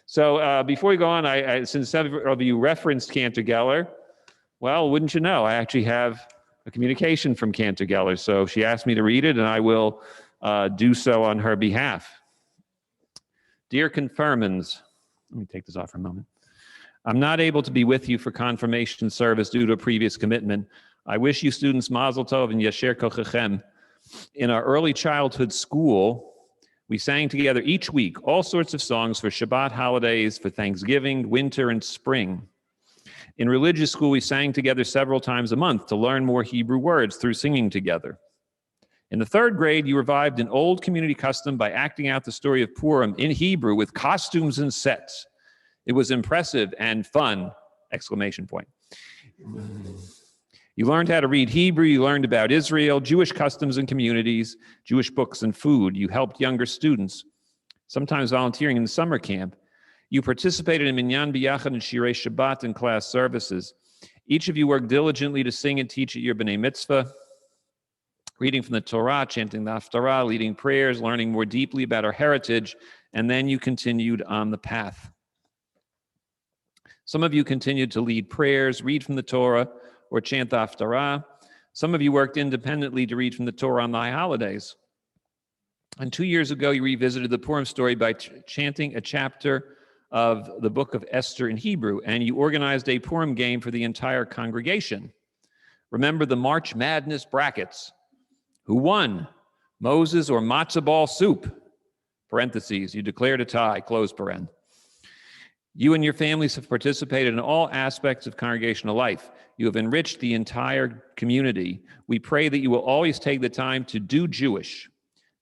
So before we go on, since several of you referenced Cantor Geller, well, wouldn't you know, I actually have a communication from Cantor Geller. So she asked me to read it, and I will do so on her behalf. Dear confirmants, let me take this off for a moment. I'm not able to be with you for confirmation service due to a previous commitment. I wish you students Mazel Tov and Yasher Kochechem. In our early childhood school, we sang together each week all sorts of songs for Shabbat holidays, for Thanksgiving, winter, and spring. In religious school, we sang together several times a month to learn more Hebrew words through singing together. In the 3rd grade, you revived an old community custom by acting out the story of Purim in Hebrew with costumes and sets. It was impressive and fun, exclamation point. You learned how to read Hebrew, you learned about Israel, Jewish customs and communities, Jewish books and food. You helped younger students, sometimes volunteering in the summer camp. You participated in Minyan B'Yachad and Shirei Shabbat and class services. Each of you worked diligently to sing and teach at your B'nai Mitzvah, reading from the Torah, chanting the Haftarah, leading prayers, learning more deeply about our heritage, and then you continued on the path. Some of you continued to lead prayers, read from the Torah, or chant the Haftarah. Some of you worked independently to read from the Torah on the high holidays. And 2 years ago, you revisited the Purim story by chanting a chapter of the book of Esther in Hebrew, and you organized a Purim game for the entire congregation. Remember the March Madness brackets. Who won? Moses or matzo ball soup? Parentheses, you declared a tie, close paren. You and your families have participated in all aspects of congregational life. You have enriched the entire community. We pray that you will always take the time to do Jewish.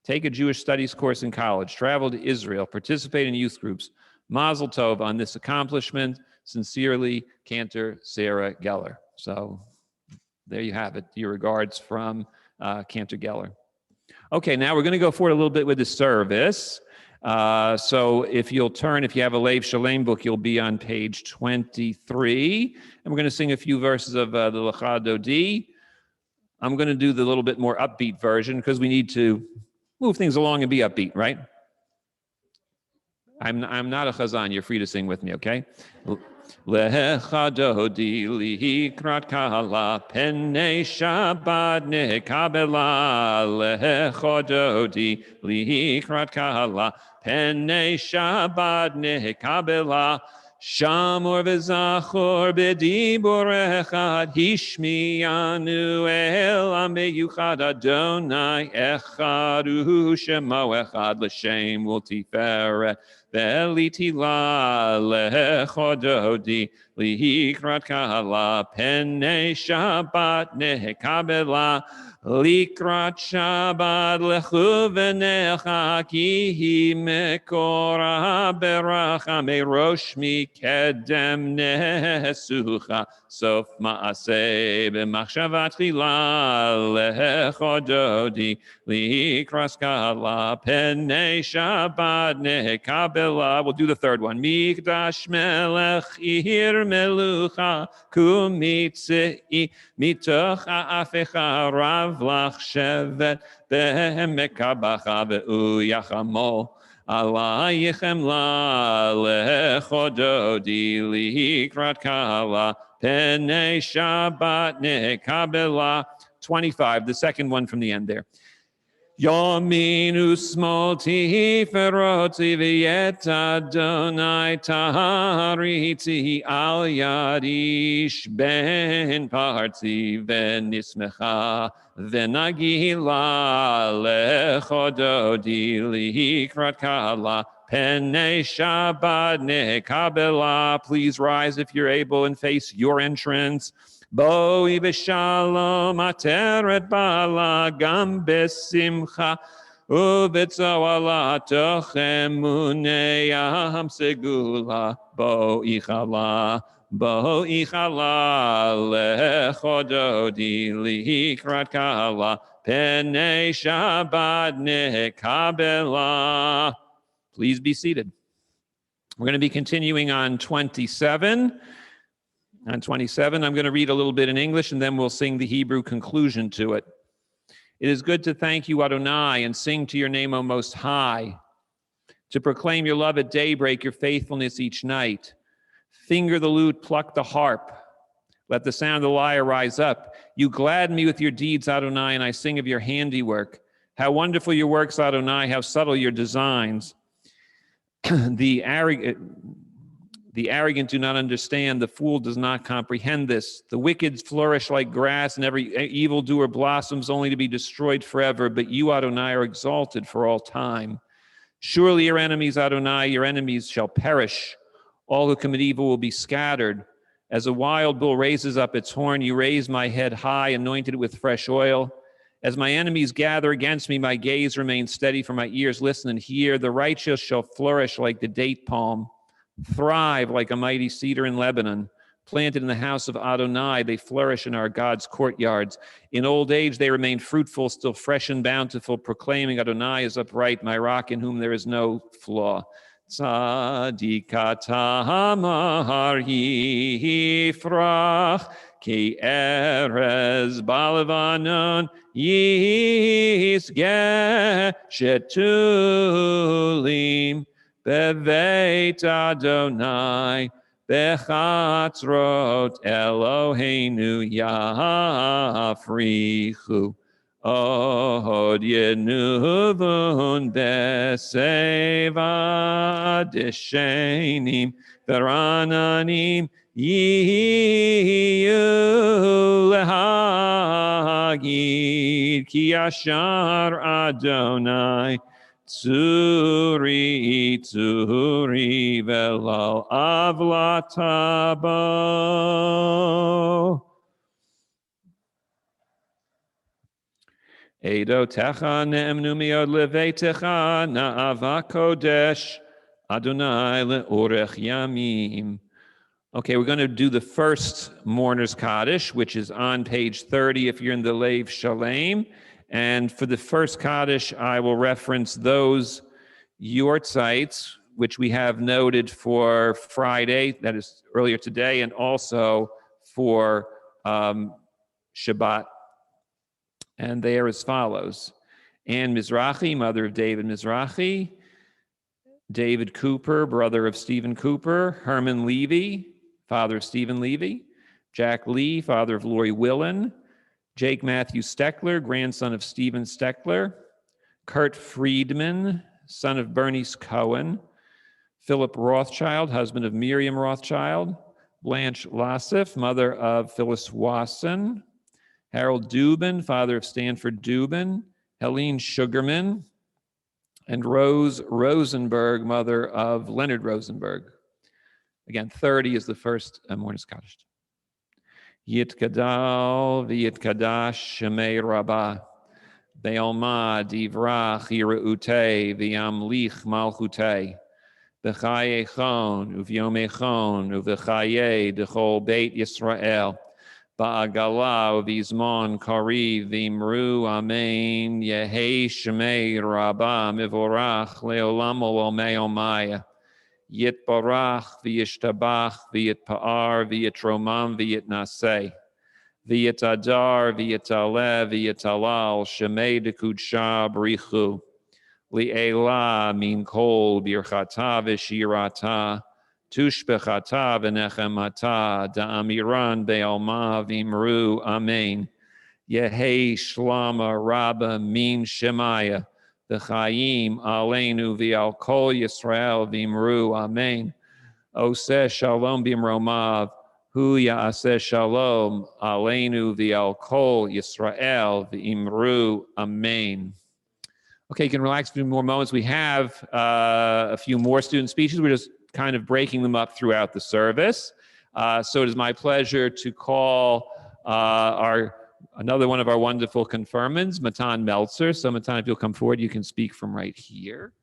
Take a Jewish studies course in college, travel to Israel, participate in youth groups. Mazel Tov on this accomplishment. Sincerely, Cantor Sarah Geller. So there you have it. Your regards from Cantor Geller. Okay, now we're going to go forward a little bit with the service. So if you'll turn, if you have a Lev Shalem book, you'll be on page 23. And we're going to sing a few verses of the Lecha Dodi. I'm going to do the little bit more upbeat version because we need to move things along and be upbeat, right? I'm not a chazan. You're free to sing with me, okay? Lecha Dodi likrat kala penei Shabbat nekabela. Lecha Dodi likrat kala penei Shabbat nekabela. Shamor v'zachor b'dibur echad hishmiyanu el ameyuchad Adonai echad u'shemo echad l'shem u'tiferet ve'litila lecha dodi likrat kala penei Shabbat nekabela. Likrat Shabbat lechu v'necha ki hi mekora beracha merosh mikedem nesucha sof ma'aseh b'machshavat chila lecha dodi likrat kala penei Shabbat nekabela. We'll do the third one. Mikdash melech ir melucha kumitzei mitoch ha'afecha rav lach shevet behemekabacha ve'uyachamo alayichem la lecha dodi likrat kala penei Shabbat nekabela. 25, the second one from the end there. Yominu smol tiferoti v'yet Adonai tariti al yadish ben parti v'nismecha v'nagila lecha dodi likrat kala penei Shabbat nekabela. Please rise if you're able and face your entrance. Boi b'shalom ateret bala gam besimcha u'b'tzawala tochem muneyam segula boi chala lecha dodi likrat kala penei Shabbat nekabela. Please be seated. We're going to be continuing on 27. On 27, I'm going to read a little bit in English, and then we'll sing the Hebrew conclusion to it. It is good to thank you, Adonai, and sing to your name, O Most High, to proclaim your love at daybreak, your faithfulness each night. Finger the lute, pluck the harp. Let the sound of the lyre rise up. You gladden me with your deeds, Adonai, and I sing of your handiwork. How wonderful your works, Adonai, how subtle your designs. The arrogant do not understand, the fool does not comprehend this. The wicked flourish like grass, and every evildoer blossoms only to be destroyed forever. But you, Adonai, are exalted for all time. Surely your enemies, Adonai, your enemies shall perish. All who commit evil will be scattered. As a wild bull raises up its horn, you raise my head high, anointed it with fresh oil. As my enemies gather against me, my gaze remains steady, for my ears listen and hear. The righteous shall flourish like the date palm, thrive like a mighty cedar in Lebanon. Planted in the house of Adonai, they flourish in our God's courtyards. In old age, they remain fruitful, still fresh and bountiful, proclaiming Adonai is upright, my rock in whom there is no flaw. Tzadikata hamar yifrach ki erez balavanon yisgeh shetulim beveit Adonai bechatzrot Eloheinu yafrichu. Od yenuvun beseva deshenim verananim yiyu lehagid ki yashar Adonai tzuri tzuri velo avlatabo. Edo techa ne'emnu miod leveitecha na'ava kodesh Adonai le'orech yamim. Okay, we're going to do the first Mourner's Kaddish, which is on page 30 if you're in the Lev Shalem. And for the first Kaddish, I will reference those yortzites, which we have noted for Friday, that is earlier today, and also for Shabbat. And they are as follows: Anne Mizrahi, mother of David Mizrahi; David Cooper, brother of Stephen Cooper; Herman Levy, father of Stephen Levy; Jack Lee, father of Lori Willen; Jake Matthew Steckler, grandson of Stephen Steckler; Kurt Friedman, son of Bernice Cohen; Philip Rothschild, husband of Miriam Rothschild; Blanche Lassif, mother of Phyllis Wasson; Harold Dubin, father of Stanford Dubin; Helene Sugarman; and Rose Rosenberg, mother of Leonard Rosenberg. Again, 30 is the first Mourner's Kaddish. Yitkadal v'yitkadash shemei rabbah, be'alma divrach yira'utei v'yamlich malchutei, b'chaye chon uv'yomei chon uv'chaye d'chol beit Yisrael, ba'agala v'izmon kari v'imru amen, yehei shemei rabbah mivorach le'olam olomei omaya. Yitbarach v'yishtabach v'yitpa'ar v'yitromam v'yitnaseh v'yitadar v'yitaleh v'yitalal shemei dekudsha b'richu li'ela min kol birchata v'shirata tushbechata v'nechemata da'amiran be'alma v'imru amen yehei shlama rabba min shemaya V'chaim aleinu v'al kol Yisrael v'imru amen. Oseh shalom b'imromav hu ya'aseh shalom aleinu v'al kol Yisrael v'imru amen. Okay, you can relax for a few more moments. We have a few more student speeches. We're just kind of breaking them up throughout the service. So it is my pleasure to call another one of our wonderful confirmands, Matan Meltzer. So Matan, if you'll come forward, you can speak from right here.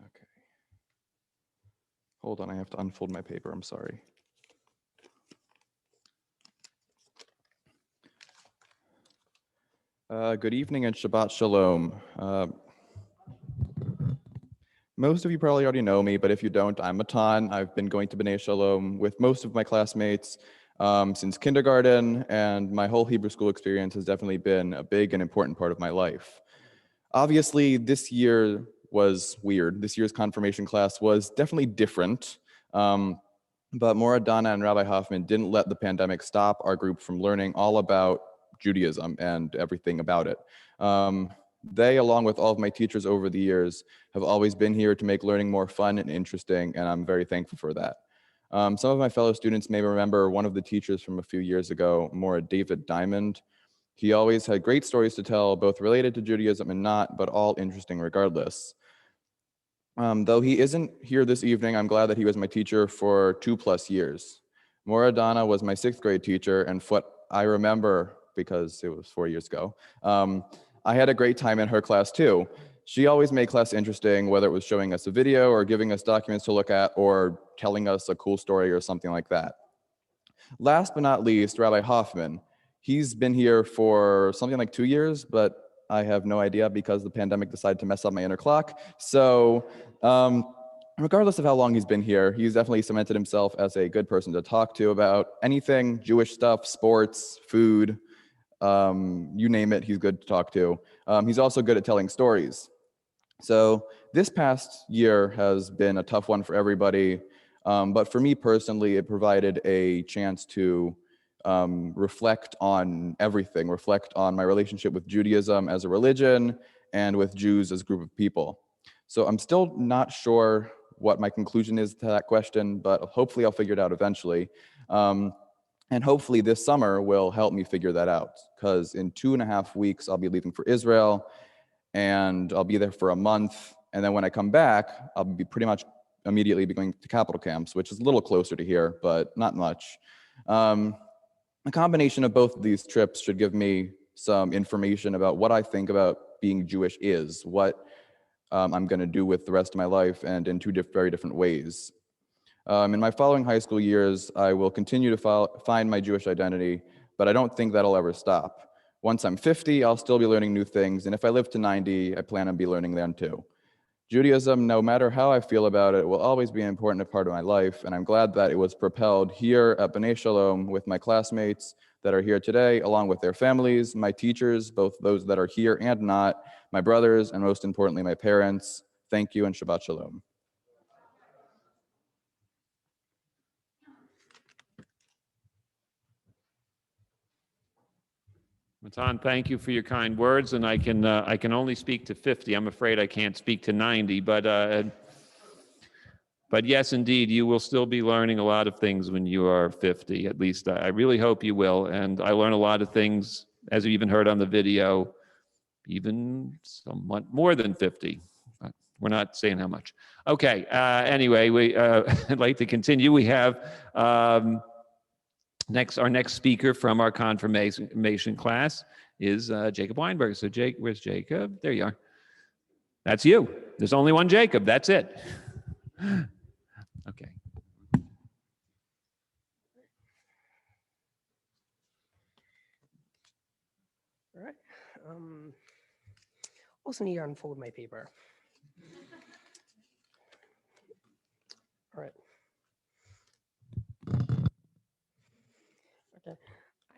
Okay. Hold on, I have to unfold my paper, I'm sorry. Good evening and Shabbat Shalom. Most of you probably already know me, but if you don't, I'm Matan. I've been going to B'nai Shalom with most of my classmates since kindergarten, and my whole Hebrew school experience has definitely been a big and important part of my life. Obviously, this year was weird. This year's confirmation class was definitely different, but Mora Dana and Rabbi Hoffman didn't let the pandemic stop our group from learning all about Judaism and everything about it. They, along with all of my teachers over the years, have always been here to make learning more fun and interesting, and I'm very thankful for that. Some of my fellow students may remember one of the teachers from a few years ago, Mora David Diamond. He always had great stories to tell, both related to Judaism and not, but all interesting regardless. Though he isn't here this evening, I'm glad that he was my teacher for 2+ years. Mora Dana was my 6th grade teacher, and what I remember, because it was 4 years ago, I had a great time in her class too. She always made class interesting, whether it was showing us a video or giving us documents to look at or telling us a cool story or something like that. Last but not least, Rabbi Hoffman. He's been here for something like 2 years, but I have no idea because the pandemic decided to mess up my inner clock. So regardless of how long he's been here, he's definitely cemented himself as a good person to talk to about anything Jewish stuff, sports, food, you name it, he's good to talk to. He's also good at telling stories. So this past year has been a tough one for everybody, but for me personally, it provided a chance to reflect on everything, reflect on my relationship with Judaism as a religion and with Jews as a group of people. So I'm still not sure what my conclusion is to that question, but hopefully I'll figure it out eventually. And hopefully this summer will help me figure that out, because in 2.5 weeks, I'll be leaving for Israel, and I'll be there for a month. And then when I come back, I'll be pretty much immediately be going to capital camps, which is a little closer to here, but not much. A combination of both of these trips should give me some information about what I think about being Jewish is, what I'm going to do with the rest of my life, and in 2 very different ways. In my following high school years, I will continue to find my Jewish identity, but I don't think that'll ever stop. Once I'm 50, I'll still be learning new things, and if I live to 90, I plan on be learning then too. Judaism, no matter how I feel about it, will always be an important part of my life, and I'm glad that it was propelled here at B'nai Shalom with my classmates that are here today, along with their families, my teachers, both those that are here and not, my brothers, and most importantly, my parents. Thank you and Shabbat Shalom. Matan, thank you for your kind words, and I can only speak to 50. I'm afraid I can't speak to 90, but yes, indeed, you will still be learning a lot of things when you are 50. At least I really hope you will. And I learn a lot of things, as you even heard on the video, even somewhat more than 50. We're not saying how much. Okay. Anyway, I'd like to continue. We have our next speaker from our confirmation class is Jacob Weinberg. So Jake, where's Jacob? There you are. That's you. There's only one Jacob. That's it. Okay. All right. Also need to unfold my paper. All right. Okay.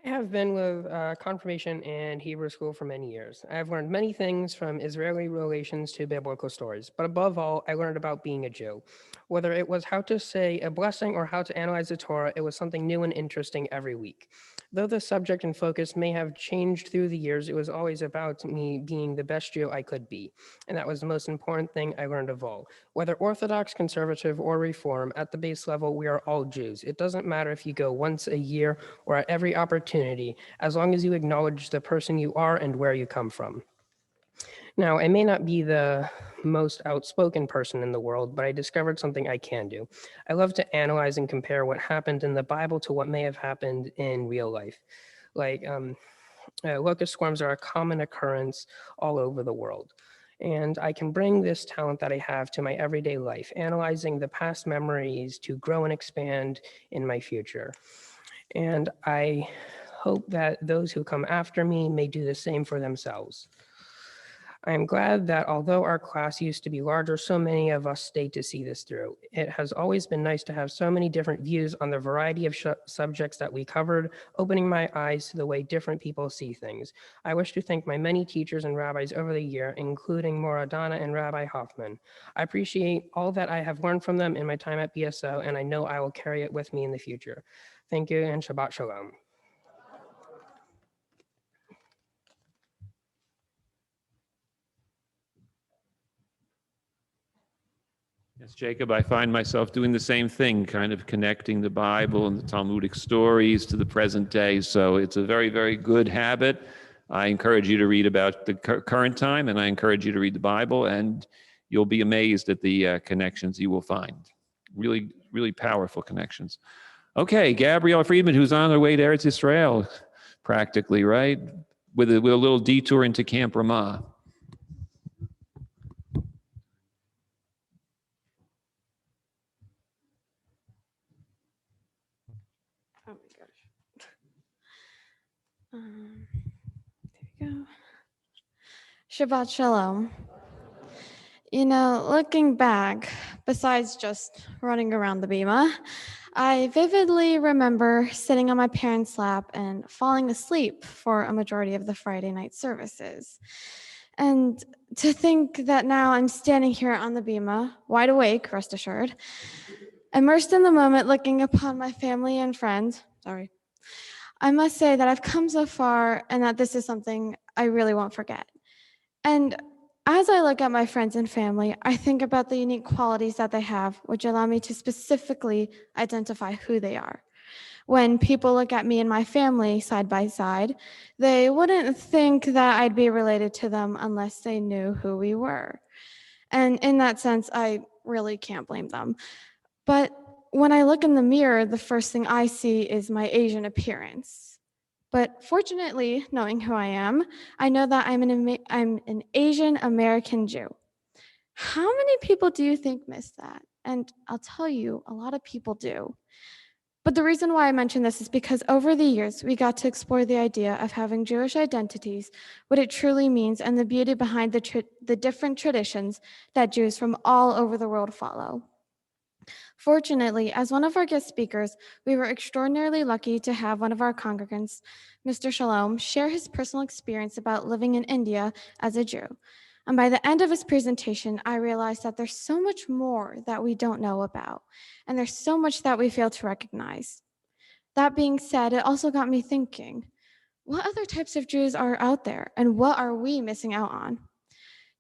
I have been with confirmation and Hebrew school for many years. I have learned many things from Israeli relations to biblical stories, but above all, I learned about being a Jew. Whether it was how to say a blessing or how to analyze the Torah, it was something new and interesting every week. Though the subject and focus may have changed through the years, it was always about me being the best Jew I could be. And that was the most important thing I learned of all. Whether Orthodox, conservative, or Reform, at the base level, we are all Jews. It doesn't matter if you go once a year or at every opportunity, as long as you acknowledge the person you are and where you come from. Now, I may not be the most outspoken person in the world, but I discovered something I can do. I love to analyze and compare what happened in the Bible to what may have happened in real life. Like locust swarms are a common occurrence all over the world. And I can bring this talent that I have to my everyday life, analyzing the past memories to grow and expand in my future. And I hope that those who come after me may do the same for themselves. I am glad that although our class used to be larger, so many of us stayed to see this through. It has always been nice to have so many different views on the variety of subjects that we covered, opening my eyes to the way different people see things. I wish to thank my many teachers and rabbis over the year, including Mora Donna and Rabbi Hoffman. I appreciate all that I have learned from them in my time at BSO, and I know I will carry it with me in the future. Thank you, and Shabbat Shalom. Yes, Jacob, I find myself doing the same thing, kind of connecting the Bible and the Talmudic stories to the present day. So it's a very, very good habit. I encourage you to read about the current time, and I encourage you to read the Bible, and you'll be amazed at the connections you will find. Really, really powerful connections. Okay, Gabrielle Friedman, who's on her way to Eretz Israel, practically, right? With a little detour into Camp Ramah. Oh my gosh. There we go. Shabbat Shalom. You know, looking back, besides just running around the bima, I vividly remember sitting on my parents' lap and falling asleep for a majority of the Friday night services. And to think that now I'm standing here on the bima, wide awake, rest assured, immersed in the moment, looking upon my family and friends, I must say that I've come so far and that this is something I really won't forget. And as I look at my friends and family, I think about the unique qualities that they have, which allow me to specifically identify who they are. When people look at me and my family side by side, they wouldn't think that I'd be related to them unless they knew who we were. And in that sense, I really can't blame them. But when I look in the mirror, the first thing I see is my Asian appearance. But fortunately, knowing who I am, I know that I'm an Asian American Jew. How many people do you think miss that? And I'll tell you, a lot of people do. But the reason why I mention this is because over the years, we got to explore the idea of having Jewish identities, what it truly means, and the beauty behind the different traditions that Jews from all over the world follow. Fortunately, as one of our guest speakers, we were extraordinarily lucky to have one of our congregants, Mr. Shalom, share his personal experience about living in India as a Jew. And by the end of his presentation, I realized that there's so much more that we don't know about, and there's so much that we fail to recognize. That being said, it also got me thinking, what other types of Jews are out there, and what are we missing out on?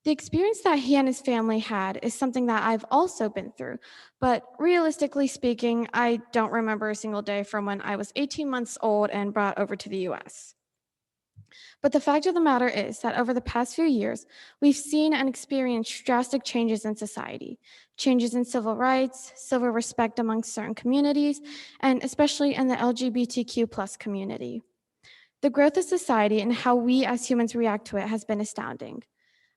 The experience that he and his family had is something that I've also been through, but realistically speaking, I don't remember a single day from when I was 18 months old and brought over to the US. But the fact of the matter is that over the past few years, we've seen and experienced drastic changes in society, changes in civil rights, civil respect among certain communities, and especially in the LGBTQ+ community. The growth of society and how we as humans react to it has been astounding.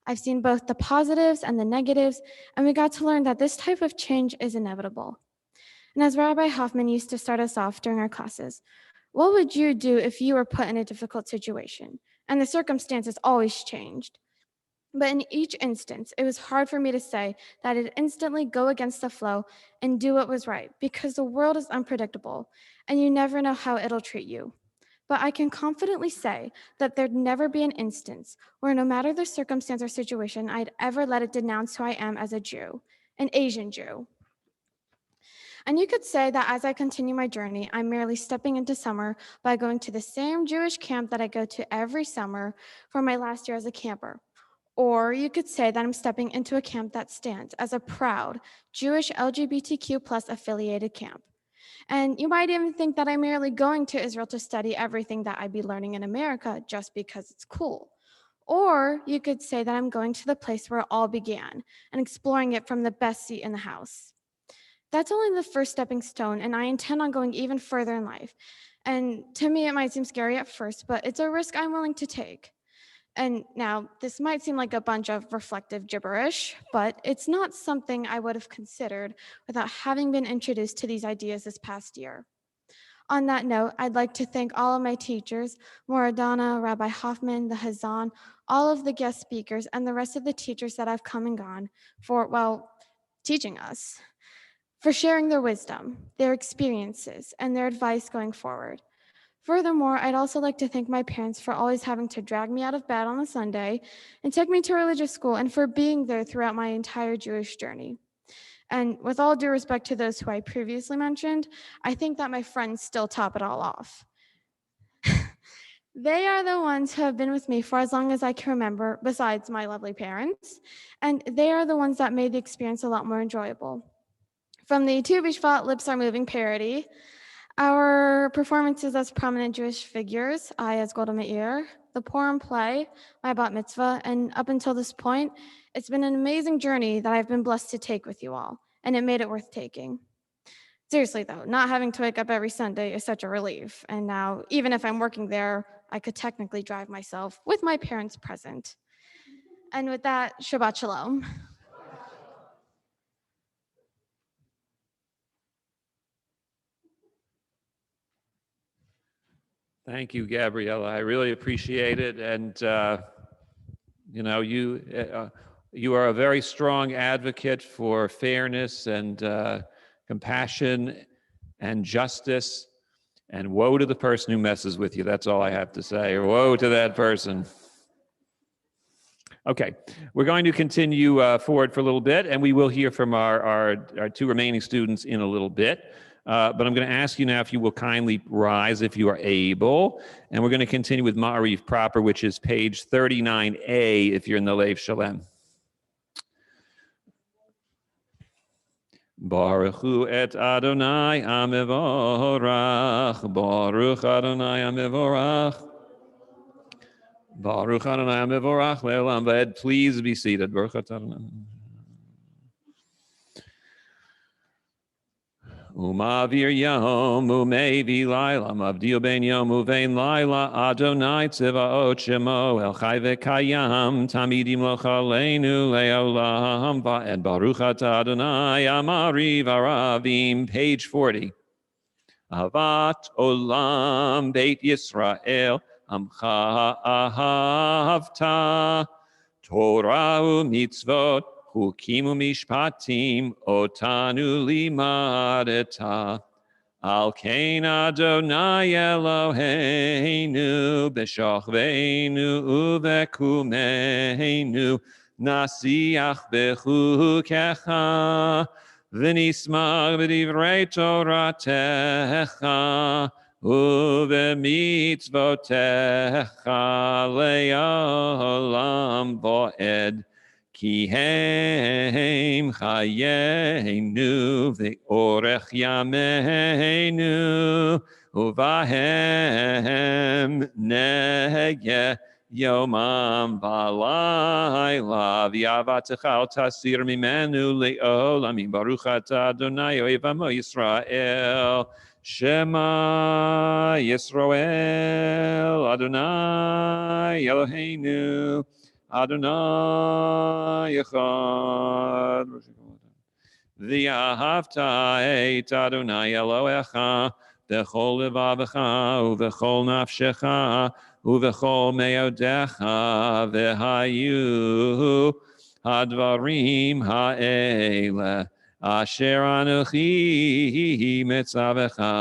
I've seen both the positives and the negatives, and we got to learn that this type of change is inevitable. And as Rabbi Hoffman used to start us off during our classes, what would you do if you were put in a difficult situation? And the circumstances always changed. But in each instance, it was hard for me to say that I'd instantly go against the flow and do what was right, because the world is unpredictable, and you never know how it'll treat you. But I can confidently say that there'd never be an instance where, no matter the circumstance or situation, I'd ever let it denounce who I am as a Jew, an Asian Jew. And you could say that as I continue my journey, I'm merely stepping into summer by going to the same Jewish camp that I go to every summer for my last year as a camper. Or you could say that I'm stepping into a camp that stands as a proud Jewish LGBTQ+ affiliated camp. And you might even think that I'm merely going to Israel to study everything that I'd be learning in America just because it's cool. Or you could say that I'm going to the place where it all began and exploring it from the best seat in the house. That's only the first stepping stone, and I intend on going even further in life. And to me, it might seem scary at first, but it's a risk I'm willing to take. And now, this might seem like a bunch of reflective gibberish, but it's not something I would have considered without having been introduced to these ideas this past year. On that note, I'd like to thank all of my teachers, Moradana, Rabbi Hoffman, the Hazan, all of the guest speakers, and the rest of the teachers that have come and gone for, well, teaching us, for sharing their wisdom, their experiences, and their advice going forward. Furthermore, I'd also like to thank my parents for always having to drag me out of bed on a Sunday and take me to religious school, and for being there throughout my entire Jewish journey. And with all due respect to those who I previously mentioned, I think that my friends still top it all off. They are the ones who have been with me for as long as I can remember, besides my lovely parents, and they are the ones that made the experience a lot more enjoyable. From the Tu B'Shvat Lips Are Moving parody, our performances as prominent Jewish figures, I as Golda Meir, the Purim play, my bat mitzvah, and up until this point, it's been an amazing journey that I've been blessed to take with you all, and it made it worth taking. Seriously though, not having to wake up every Sunday is such a relief, and now, even if I'm working there, I could technically drive myself with my parents present. And with that, Shabbat Shalom. Thank you, Gabriella. I really appreciate it. And, you know, you are a very strong advocate for fairness and compassion and justice. And woe to the person who messes with you. That's all I have to say. Woe to that person. Okay, we're going to continue forward for a little bit, and we will hear from our two remaining students in a little bit. But I'm going to ask you now if you will kindly rise if you are able. And we're going to continue with Ma'ariv proper, which is page 39A if you're in the Lev Shalem. Baruch hu et Adonai Amevorach. Baruch Adonai Amevorach. Baruch Adonai Amevorach le'olam va'ed. Please be seated. Baruch Adonai. Umavir yom umevi laila mavdil ben yom uvein laila Adonai tzivaot shemo el chai v'kayam tamidim lo chaleinu le'olam va'ed baruch atah Adonai amariv aravim. Page 40. Avat olam beit Yisrael amcha ahavta Torah u'mitzvot Chukim u'mishpatim otanu limadeta. Al kein Adonai Eloheinu b'shachveinu u'v'kumeinu nasiach b'chukecha v'nismach b'divrei Toratecha u'v'mitzvotecha le'olam vo'ed. Ki heim chayenu ve'orech yameinu uvahem nege yomam v'alayla v'yavatecha al tasir mimenu le'olamim baruch atah Adonai ohev amo Yisrael Shema Yisrael Adonai Eloheinu Adonai Echad. V'ahavta et Adonai Elohecha b'chol levavecha u'v'chol nafshecha u'v'chol meodecha v'hayu hadvarim ha'ele asher anuchi mitzavecha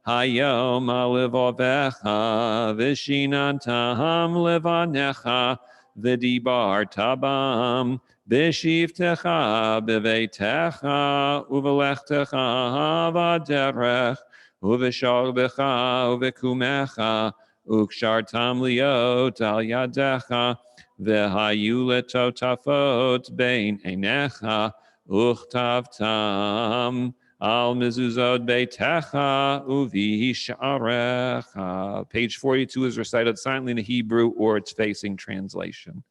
hayom alevovecha v'shinantam levanecha V'dibar tabam b'shivtecha b'veitecha u'v'lechtecha v'derech u'v'shalbecha u'v'kumecha u'kshartam liot al yadecha v'hayu letotafot bein einecha uchtavtam al mezuzot beitecha uvisharecha. Page 42 is recited silently in the Hebrew or its facing translation.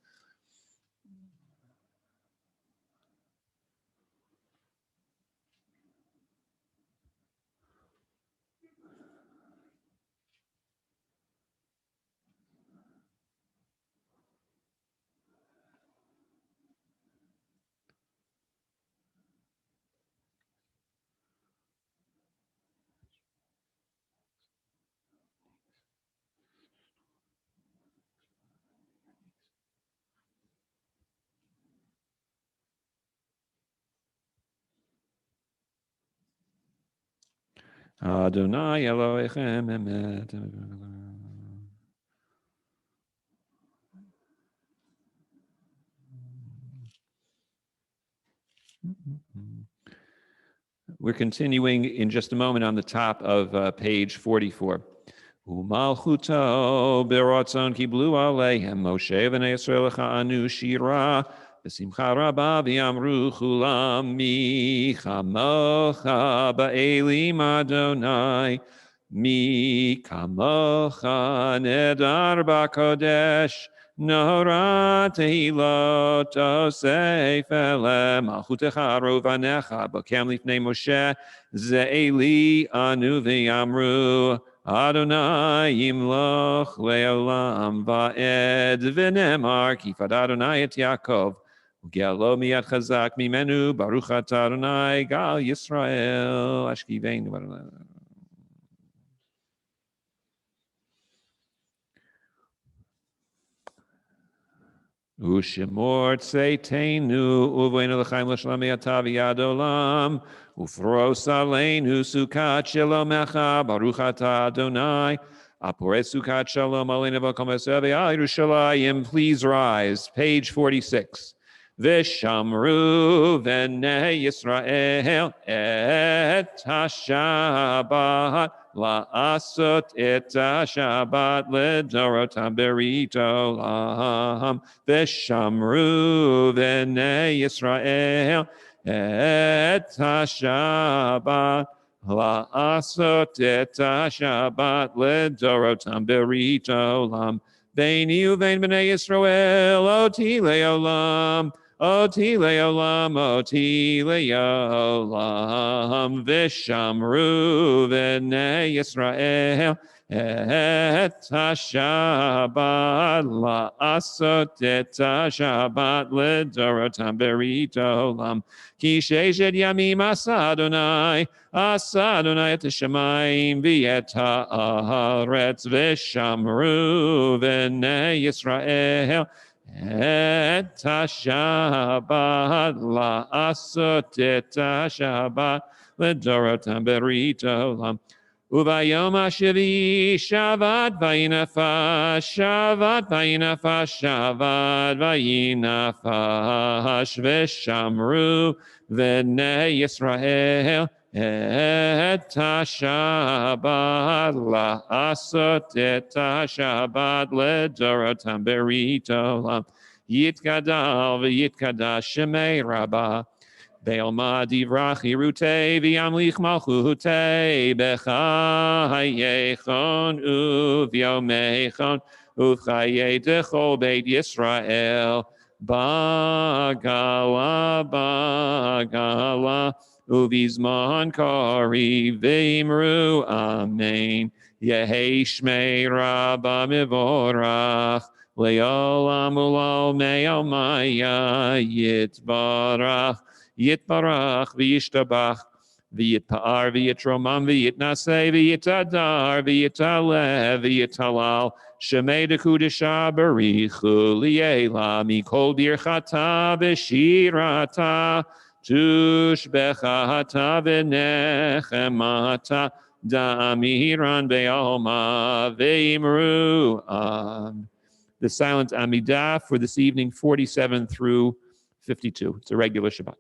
Adonai Elohechem emet. We're continuing in just a moment on the top of page 44. Umalchuto beratzon kiblu aleihem Moshe v'nei Yisrael anu shira v'simcha rabba v'yamru chulam mi chamocha ba'elim Adonai mi kamocha nedar b'kodesh Nora tehilot osef ele malchutecha rovanecha b'kem lifnei Moshe ze'eli anu v'yamru Adonai yimloch leolam va'ed v'nemar kifad Adonai et Yaakov u'ge'alo miyad chazak mimenu baruch atah Adonai gal Yisrael ashkiveinu. Ushemor tseitenu uveinu l'chaim l'shalom yatav yad olam ufros aleinu sukat shelomecha baruch atah Adonai apore sukat shalom aleinu v'kol mesevi al Yerushalayim. Please rise. Page 46. V'shamru v'nei Yisrael et ha-Shabbat la'asot et ha-Shabbat ledorotam berit olam. V'shamru v'nei Yisrael et ha-Shabbat la'asot et ha-Shabbat ledorotam berit olam. Veini uvein b'nei Yisrael oti le'olam. Oti le'olam, oti le'olam, v'shamru v'nei Yisrael et ha-Shabbat la'asot et ha-Shabbat ledorotam berit olam. Ki sheshet yamim asa Adonai et ha-shamayim v'et ha'aretz v'shamru v'nei Yisrael et ha-Shabbat la'asot et ha-Shabbat ledorotam berit olam. Uvayom ha-shvi'i shavat vayinafash, shavat vayinafash, shavat vayinafash, v'shamru v'nei Yisrael et ha-Shabbat la'asot et ha-Shabbat ledorotam berit olam. Yitgadal v'yitkadash shemei rabbah Be'alma divrach hirutei v'yamlich malchutei b'chayechon uv'yomechon uv'chayei dechol beit Yisrael bagala uv'izman kari v'imru amen. Yehei shmei rabba mivorach le'olam u'lal me'omaya yitbarach Yitbarach v'yishtabach v'yitpa'ar v'yitromam v'yitnaseh v'yitadar v'yitaleh v'yitalal shemei dekudesha barichu li'ela mikol birchata v'shirata tushbechata v'nechemata da'amiran be'alma v'imru. The silent Amidah for this evening, 47 through 52. It's a regular Shabbat.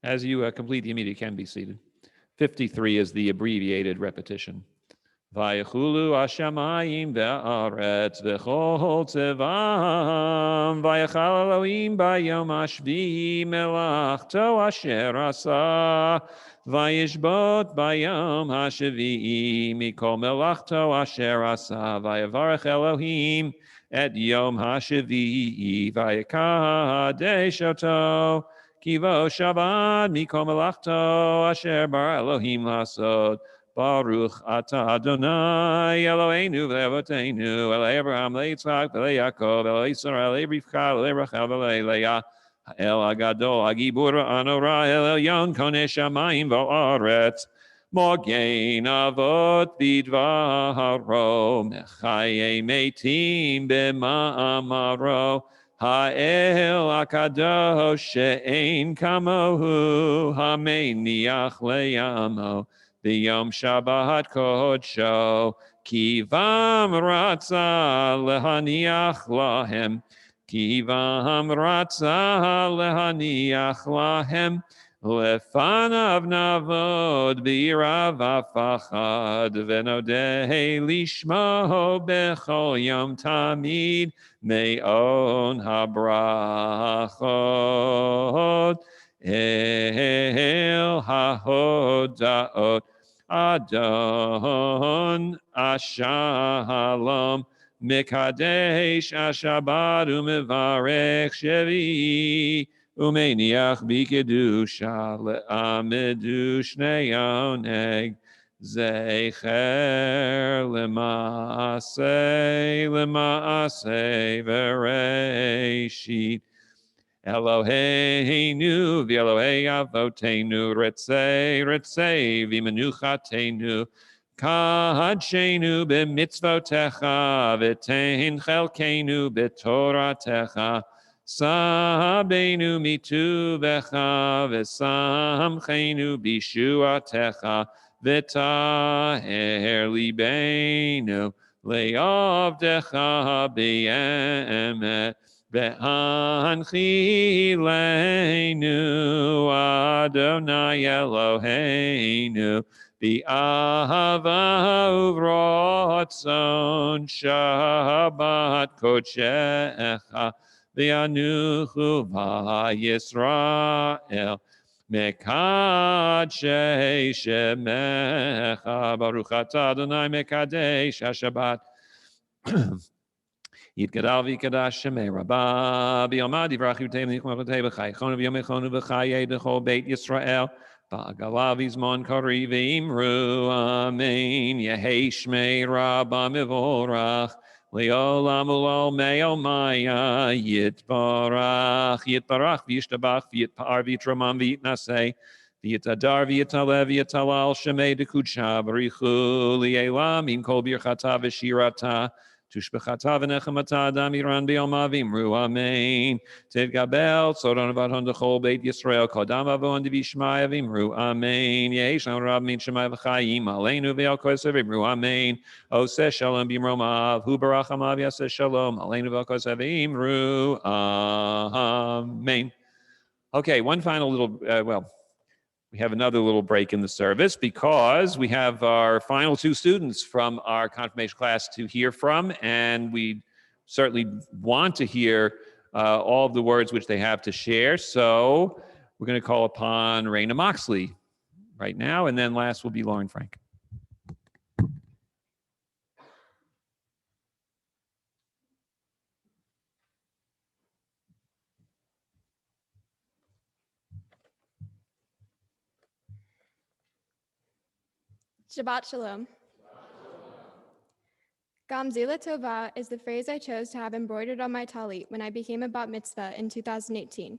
As you complete the immediate, can be seated. 53 is the abbreviated repetition. Vayechulu hashamayim ve'aretz v'chol tzevam vayechal Elohim bayom hashvi'i melachto asher asa vayishbot bayom hashvi'i mikol melachto asher asa vayevarech Elohim et yom hashvi'i vayekadesh oto kivo shabbat mikol melachto asher bar Elohim lasod Baruch atah Adonai Eloheinu v'Eloheinu Elei Abraham leYitzchak v'Elei Yaakov Elei Yisrael Elei Rivka Elei Rachel v'Elei Leah El Agadol Agibur Anora El Elyon Konei Shamayim v'Aretz Mogen Avot Bidvaro Mechayei Meitim B'Ma'amaro Ha'el HaKadosh She'ein Kamohu Ha'meiniach Le'yamo B'yom Shabbat Kodsho Kivam Ratza Lehaniach Lahem Kivam Ratza Lehaniach Lahem Lefanav Navod B'irav Afachad V'nodei Lishmo B'chol Yom Tamid Me'on HaBrachot El HaHodaot Adon Ashalom Mekadesh Ashabat Umevarech Shevi Umeniach Bikedusha Le'amedu Shnei Oneg Zecher Lema'aseh Vereshit Eloheinu v'Elohei Avotenu Retzei v'Menuchatenu Kadshenu b'mitzvotecha v'tein chelkenu b'toratecha Sabeinu mituvecha v'samchenu b'shuatecha v'taher libeinu le'avdecha b'emet Ve'anchilenu Adonai Eloheinu B'ahava uvratzon Shabbat Kodshecha V'anuchu v'Yisrael Mekadshei Shemecha Baruch atah Adonai Mekadesh HaShabbat Yitgadal v'yikadash shemei Rabbah b'yomad yivrach yutei v'nichmachotei b'chaychonu v'yomechonu b'chayei d'chol Beit Yisrael ba'agalav yizmon kori v'imru amen Yehei shmei Rabbah mivorach le'olam u'lol me'omaya yitbarach v'yishtabach v'yitpar v'yitramam v'yitnaseh v'yitadar v'yitaleh v'yitalal shemei d'kudsha b'richu li'elam im kol birchata v'shirata Tushbechata v'nechamata adam iran b'yoma v'imru amen. Tidgabel tzodon v'adhon d'chol Beit Yisrael kodam avon d'vishmaya v'imru amen. Yeisham rab min shemai v'chayim aleinu v'al kosev v'imru amen. Oseh shalom b'imromav hu barachamav yaseh shalom aleinu v'al kosev v'imru amen. Okay, one final little, we have another little break in the service because we have our final two students from our confirmation class to hear from, and we certainly want to hear all of the words which they have to share. So we're going to call upon Raina Moxley right now, and then last will be Lauren Frank. Shabbat Shalom. Gamzila Tova is the phrase I chose to have embroidered on my talit when I became a bat mitzvah in 2018.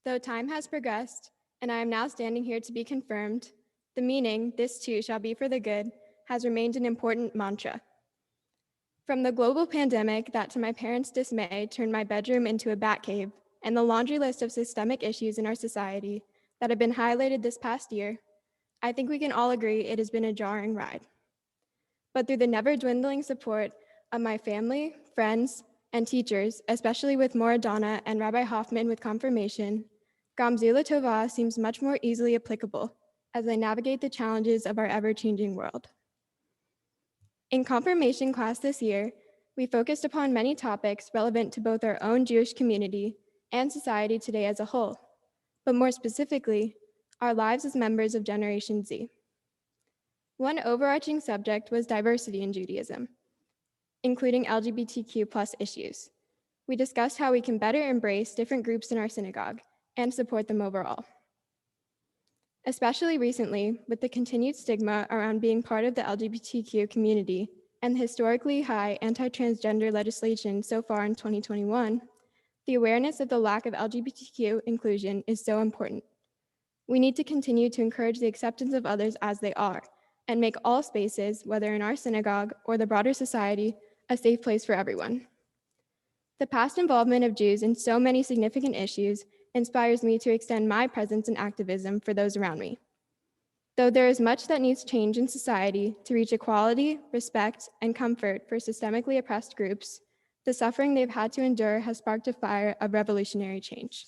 Though time has progressed, and I am now standing here to be confirmed, the meaning, this too shall be for the good, has remained an important mantra. From the global pandemic that, to my parents' dismay, turned my bedroom into a bat cave, and the laundry list of systemic issues in our society that have been highlighted this past year, I think we can all agree it has been a jarring ride. But through the never-dwindling support of my family, friends, and teachers, especially with Moradana and Rabbi Hoffman with confirmation, Gamzila Tova seems much more easily applicable as I navigate the challenges of our ever-changing world. In confirmation class this year, we focused upon many topics relevant to both our own Jewish community and society today as a whole, but more specifically, our lives as members of Generation Z. One overarching subject was diversity in Judaism, including LGBTQ+ issues. We discussed how we can better embrace different groups in our synagogue and support them overall. Especially recently, with the continued stigma around being part of the LGBTQ community and the historically high anti-transgender legislation so far in 2021, the awareness of the lack of LGBTQ inclusion is so important. We need to continue to encourage the acceptance of others as they are and make all spaces, whether in our synagogue or the broader society, a safe place for everyone. The past involvement of Jews in so many significant issues inspires me to extend my presence and activism for those around me. Though there is much that needs change in society to reach equality, respect, and comfort for systemically oppressed groups, the suffering they've had to endure has sparked a fire of revolutionary change.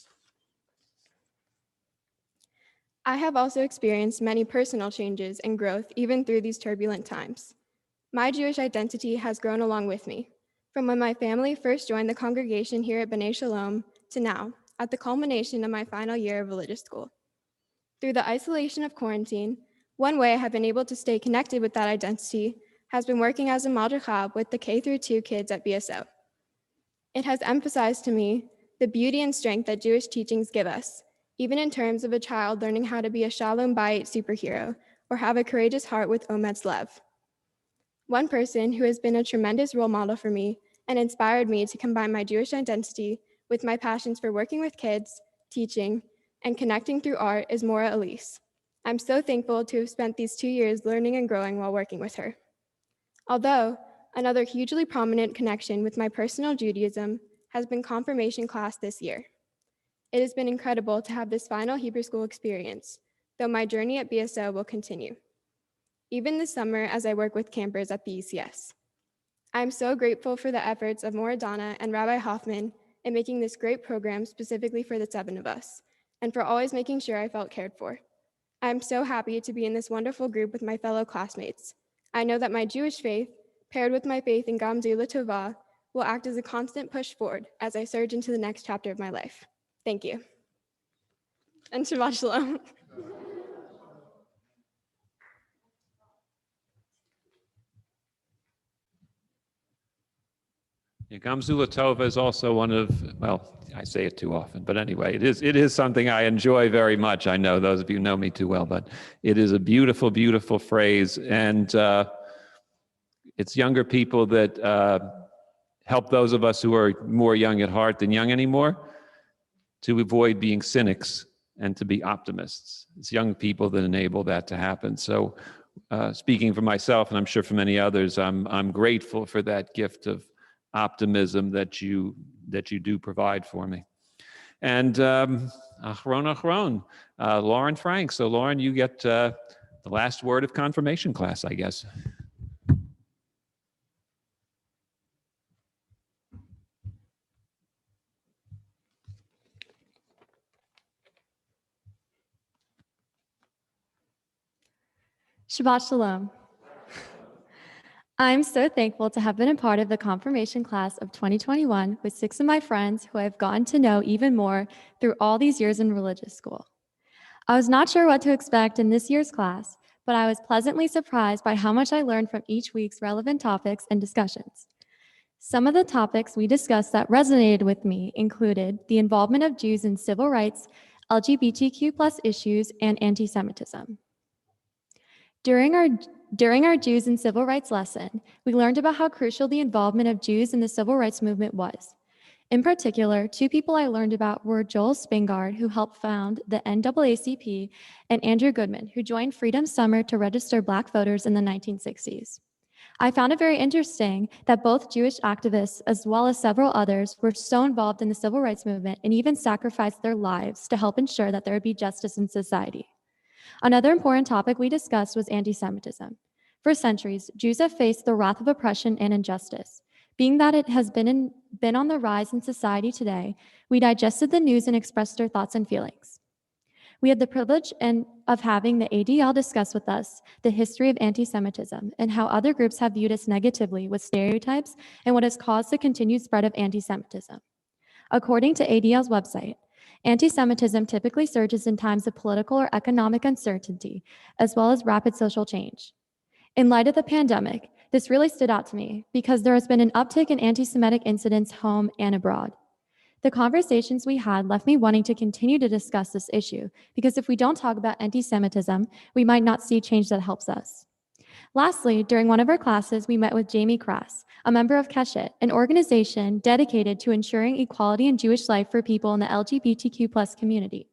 I have also experienced many personal changes and growth even through these turbulent times. My Jewish identity has grown along with me, from when my family first joined the congregation here at B'nai Shalom to now, at the culmination of my final year of religious school. Through the isolation of quarantine, one way I have been able to stay connected with that identity has been working as a madricha with the K-2 kids at BSO. It has emphasized to me the beauty and strength that Jewish teachings give us, even in terms of a child learning how to be a Shalom Bayit superhero or have a courageous heart with Ometz Lev. One person who has been a tremendous role model for me and inspired me to combine my Jewish identity with my passions for working with kids, teaching, and connecting through art is Maura Elise. I'm so thankful to have spent these 2 years learning and growing while working with her. Although, another hugely prominent connection with my personal Judaism has been confirmation class this year. It has been incredible to have this final Hebrew school experience, though my journey at BSO will continue, even this summer as I work with campers at the ECS. I'm so grateful for the efforts of Maura Donna and Rabbi Hoffman in making this great program specifically for the 7 of us, and for always making sure I felt cared for. I'm so happy to be in this wonderful group with my fellow classmates. I know that my Jewish faith, paired with my faith in Gamzila Tova, will act as a constant push forward as I surge into the next chapter of my life. Thank you. And Shabbat Shalom. Yeah, Gamzula Tova is also one of, well, I say it too often, but anyway, it is something I enjoy very much. I know those of you know me too well, but it is a beautiful, beautiful phrase. And it's younger people that help those of us who are more young at heart than young anymore to avoid being cynics and to be optimists. It's young people that enable that to happen. So speaking for myself, and I'm sure for many others, I'm grateful for that gift of optimism that you do provide for me. And Achron, Lauren Frank. So Lauren, you get the last word of confirmation class, I guess. Shabbat Shalom. I'm so thankful to have been a part of the confirmation class of 2021 with 6 of my friends who I've gotten to know even more through all these years in religious school. I was not sure what to expect in this year's class, but I was pleasantly surprised by how much I learned from each week's relevant topics and discussions. Some of the topics we discussed that resonated with me included the involvement of Jews in civil rights, LGBTQ+ issues, and anti-Semitism. During our Jews and Civil Rights lesson, we learned about how crucial the involvement of Jews in the civil rights movement was. In particular, 2 people I learned about were Joel Spingard, who helped found the NAACP, and Andrew Goodman, who joined Freedom Summer to register Black voters in the 1960s. I found it very interesting that both Jewish activists, as well as several others, were so involved in the civil rights movement and even sacrificed their lives to help ensure that there would be justice in society. Another important topic we discussed was anti-Semitism. For centuries, Jews have faced the wrath of oppression and injustice. Being that it has been in been on the rise in society today, we digested the news and expressed our thoughts and feelings. We had the privilege of having the ADL discuss with us the history of anti-Semitism and how other groups have viewed us negatively with stereotypes and what has caused the continued spread of anti-Semitism. According to ADL's website, anti-Semitism typically surges in times of political or economic uncertainty, as well as rapid social change. In light of the pandemic, this really stood out to me because there has been an uptick in anti-Semitic incidents home and abroad. The conversations we had left me wanting to continue to discuss this issue because if we don't talk about anti-Semitism, we might not see change that helps us. Lastly, during one of our classes, we met with Jamie Krass, a member of Keshet, an organization dedicated to ensuring equality in Jewish life for people in the LGBTQ+ community.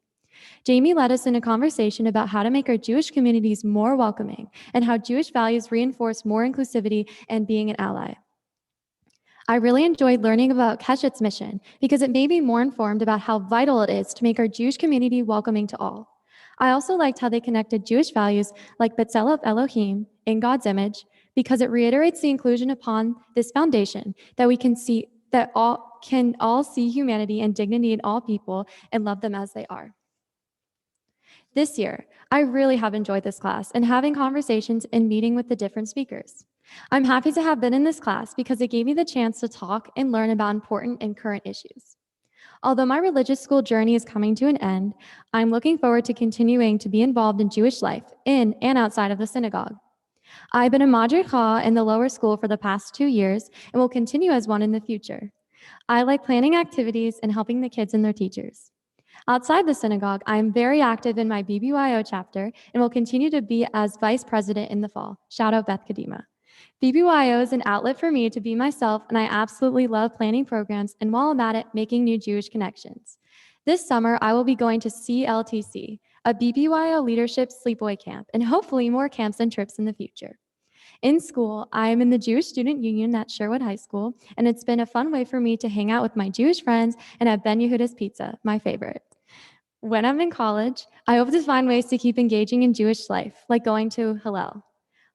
Jamie led us in a conversation about how to make our Jewish communities more welcoming and how Jewish values reinforce more inclusivity and being an ally. I really enjoyed learning about Keshet's mission because it made me more informed about how vital it is to make our Jewish community welcoming to all. I also liked how they connected Jewish values like B'Tselem Elohim, in God's image, because it reiterates the inclusion upon this foundation that we can see that all can see humanity and dignity in all people and love them as they are. This year, I really have enjoyed this class and having conversations and meeting with the different speakers. I'm happy to have been in this class because it gave me the chance to talk and learn about important and current issues. Although my religious school journey is coming to an end, I'm looking forward to continuing to be involved in Jewish life in and outside of the synagogue. I've been a madrika in the lower school for the past 2 years and will continue as one in the future. I like planning activities and helping the kids and their teachers. Outside the synagogue, I am very active in my BBYO chapter and will continue to be as vice president in the fall. Shout out Beth Kadima. BBYO is an outlet for me to be myself, and I absolutely love planning programs and while I'm at it, making new Jewish connections. This summer, I will be going to CLTC, a BBYO leadership sleepaway camp, and hopefully more camps and trips in the future. In school, I am in the Jewish Student Union at Sherwood High School, and it's been a fun way for me to hang out with my Jewish friends and have Ben Yehuda's Pizza, my favorite. When I'm in college, I hope to find ways to keep engaging in Jewish life, like going to Hillel.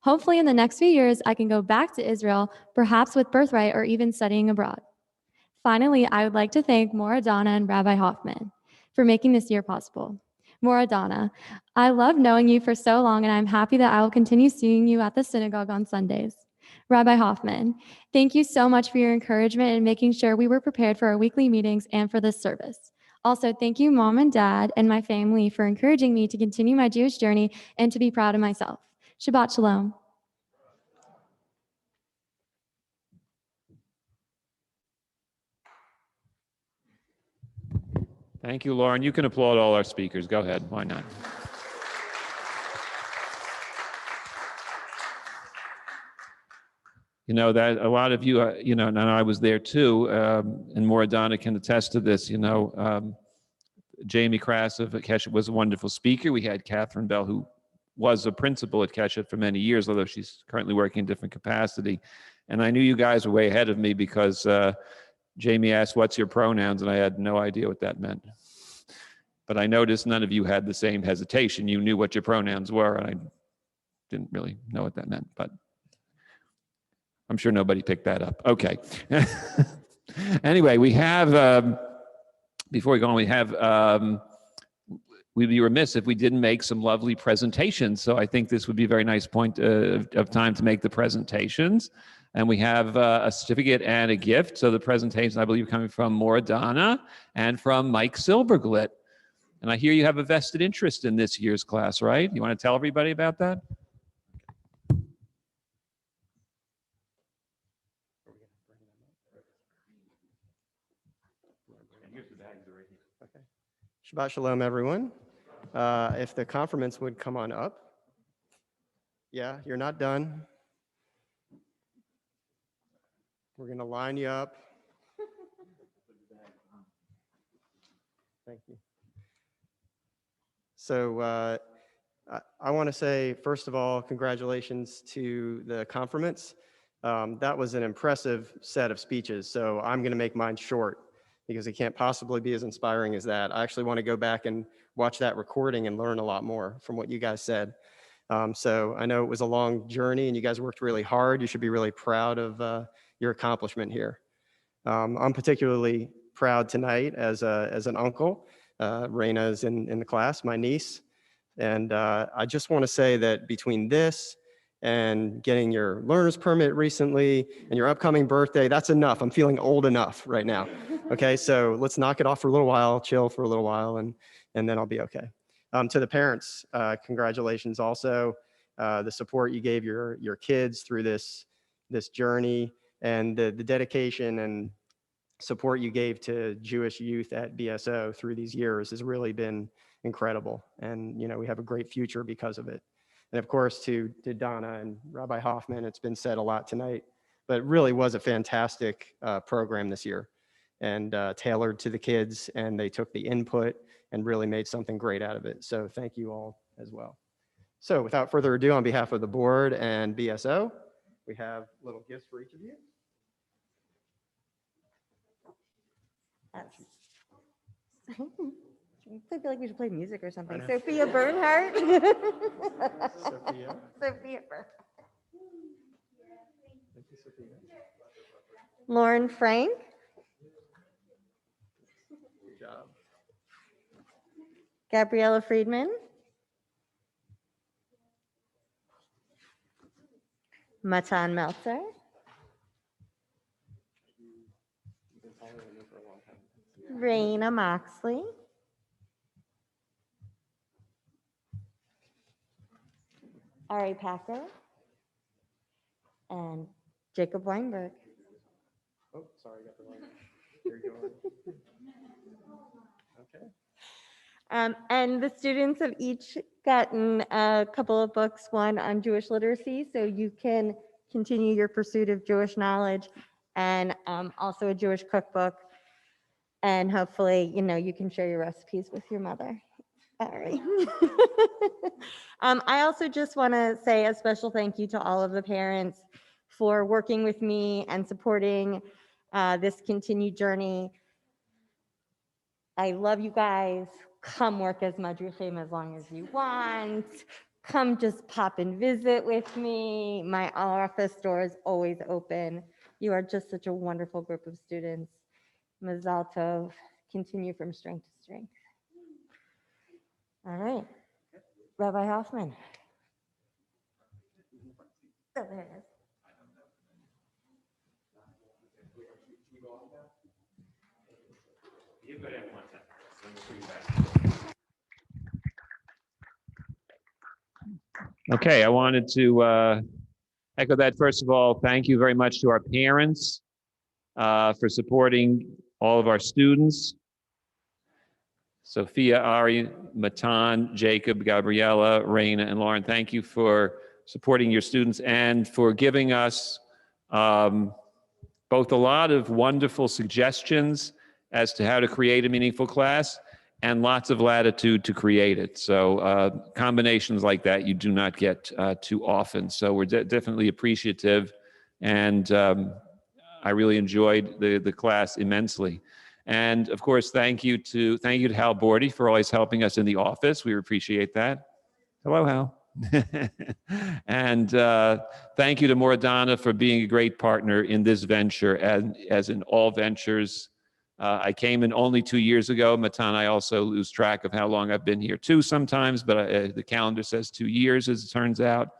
Hopefully in the next few years, I can go back to Israel, perhaps with Birthright or even studying abroad. Finally, I would like to thank Maura Donna and Rabbi Hoffman for making this year possible. Maura Donna, I love knowing you for so long, and I'm happy that I will continue seeing you at the synagogue on Sundays. Rabbi Hoffman, thank you so much for your encouragement and making sure we were prepared for our weekly meetings and for this service. Also, thank you, Mom and Dad, and my family for encouraging me to continue my Jewish journey and to be proud of myself. Shabbat Shalom. Thank you, Lauren. You can applaud all our speakers. Go ahead. Why not? You know, that a lot of you, you know, and I was there too, and Maura Donna can attest to this, you know. Jamie Krass of Keshet was a wonderful speaker. We had Catherine Bell, who was a principal at Keshet for many years, although she's currently working in a different capacity. And I knew you guys were way ahead of me because Jamie asked, "What's your pronouns?" And I had no idea what that meant. But I noticed none of you had the same hesitation. You knew what your pronouns were, and I didn't really know what that meant, but I'm sure nobody picked that up. Okay. Anyway, we have, before we go on, we have, we'd be remiss if we didn't make some lovely presentations. So I think this would be a very nice point of time to make the presentations. And we have a certificate and a gift. So the presentation, I believe, coming from Maura Donna and from Mike Silberglit. And I hear you have a vested interest in this year's class, right? You want to tell everybody about that? Okay. Shabbat Shalom, everyone. If the confirmants would come on up. Yeah, you're not done. We're going to line you up. Thank you. So I want to say, first of all, congratulations to the confirmants. That was an impressive set of speeches, so I'm going to make mine short because it can't possibly be as inspiring as that. I actually want to go back and watch that recording and learn a lot more from what you guys said. So I know it was a long journey and you guys worked really hard. You should be really proud of your accomplishment here. I'm particularly proud tonight as an uncle. Raina is in the class, my niece. And I just want to say that between this and getting your learner's permit recently and your upcoming birthday, that's enough. I'm feeling old enough right now. Okay, so let's knock it off for a little while, chill for a little while, and then I'll be okay. To the parents, congratulations also. The support you gave your kids through this journey, and the dedication and support you gave to Jewish youth at BSO through these years has really been incredible. And, you know, we have a great future because of it. And of course, to Donna and Rabbi Hoffman, it's been said a lot tonight, but it really was a fantastic program this year, and tailored to the kids, and they took the input and really made something great out of it. So thank you all as well. So without further ado, on behalf of the board and BSO, we have little gifts for each of you. I feel like we should play music or something. know. Sophia Bernhardt. Sophia. Sophia Bernhardt. Thank you, Sophia. Lauren Frank. Good job. Gabriella Friedman. Matan Meltzer. Raina Moxley. Ari Packer. And Jacob Weinberg. Oh, sorry, I got the wrong. There you go. Okay. And the students have each gotten a couple of books, one on Jewish literacy, so you can continue your pursuit of Jewish knowledge, and also a Jewish cookbook. And hopefully, you know, you can share your recipes with your mother. All right. I also just want to say a special thank you to all of the parents for working with me and supporting this continued journey. I love you guys. Come work as Madrichim as long as you want. Come just pop and visit with me. My office door is always open. You are just such a wonderful group of students. Mazal Tov. Continue from strength to strength. All right. Rabbi Hoffman. Oh, there it is. Okay, I wanted to echo that. First of all, thank you very much to our parents for supporting all of our students. Sophia, Ari, Matan, Jacob, Gabriella, Raina, and Lauren, thank you for supporting your students and for giving us both a lot of wonderful suggestions as to how to create a meaningful class and lots of latitude to create it. So combinations like that you do not get too often. So we're definitely appreciative, and I really enjoyed the class immensely. And of course, thank you to Hal Bordy for always helping us in the office. We appreciate that. Hello, Hal. And thank you to Moradana for being a great partner in this venture, as in all ventures. I came in only 2 years ago. Matan, I also lose track of how long I've been here too sometimes, but the calendar says 2 years, as it turns out.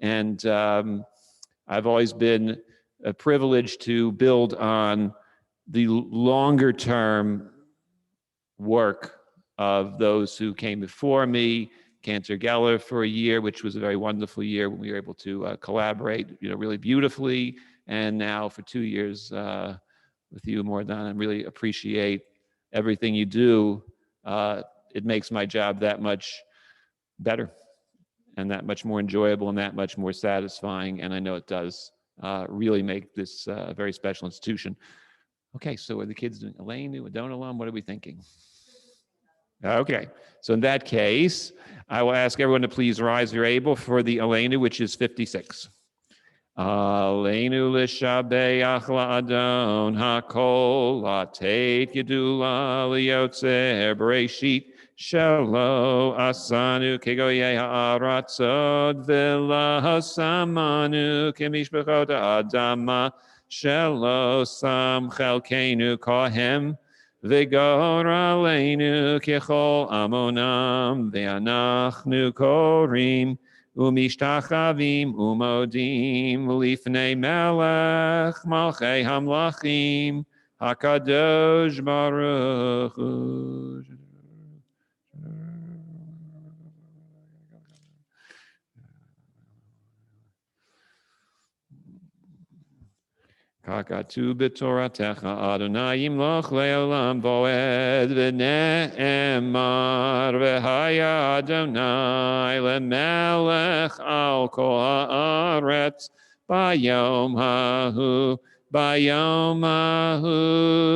And I've always been privileged to build on the longer term work of those who came before me. Cantor Geller for a year, which was a very wonderful year when we were able to collaborate, really beautifully. And now for 2 years with you, Moradana, I really appreciate everything you do. It makes my job that much better and that much more enjoyable and that much more satisfying. And I know it does really make this a very special institution. Okay, so are the kids doing Aleinu, Adon What are we thinking? Okay, so in that case, I will ask everyone to please rise if you're able for the Aleinu, which is 56. Aleinu l'shabeach la'adon hakol la'teit gedula liotzer bereshit shelo asanu kegoyei ha'aratzot v'lahasamanu kemishbechot ha'adama shelo sam chelkeinu kohem, v'gor aleinu kechol amonam, ve'anachnu korim, umishtachavim umodim, lifnei melech malchei hamlachim, hakadosh baruch hu. Kakatu b'toratecha Adonai yimloch le'olam voed v'ne'emar v'haya Adonai le'melech al kol ha'aretz bayom hahu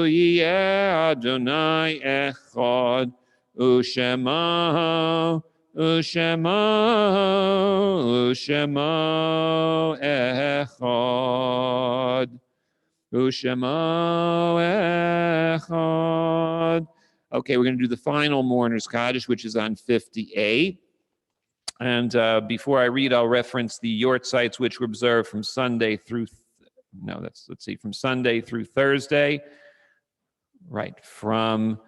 yeh Adonai echad u'shemo echad. Ushemo echad. Okay, we're going to do the final mourner's Kaddish, which is on 58. And before I read, I'll reference the Yort sites, which were observed from Sunday through, from Sunday through Thursday. Right, from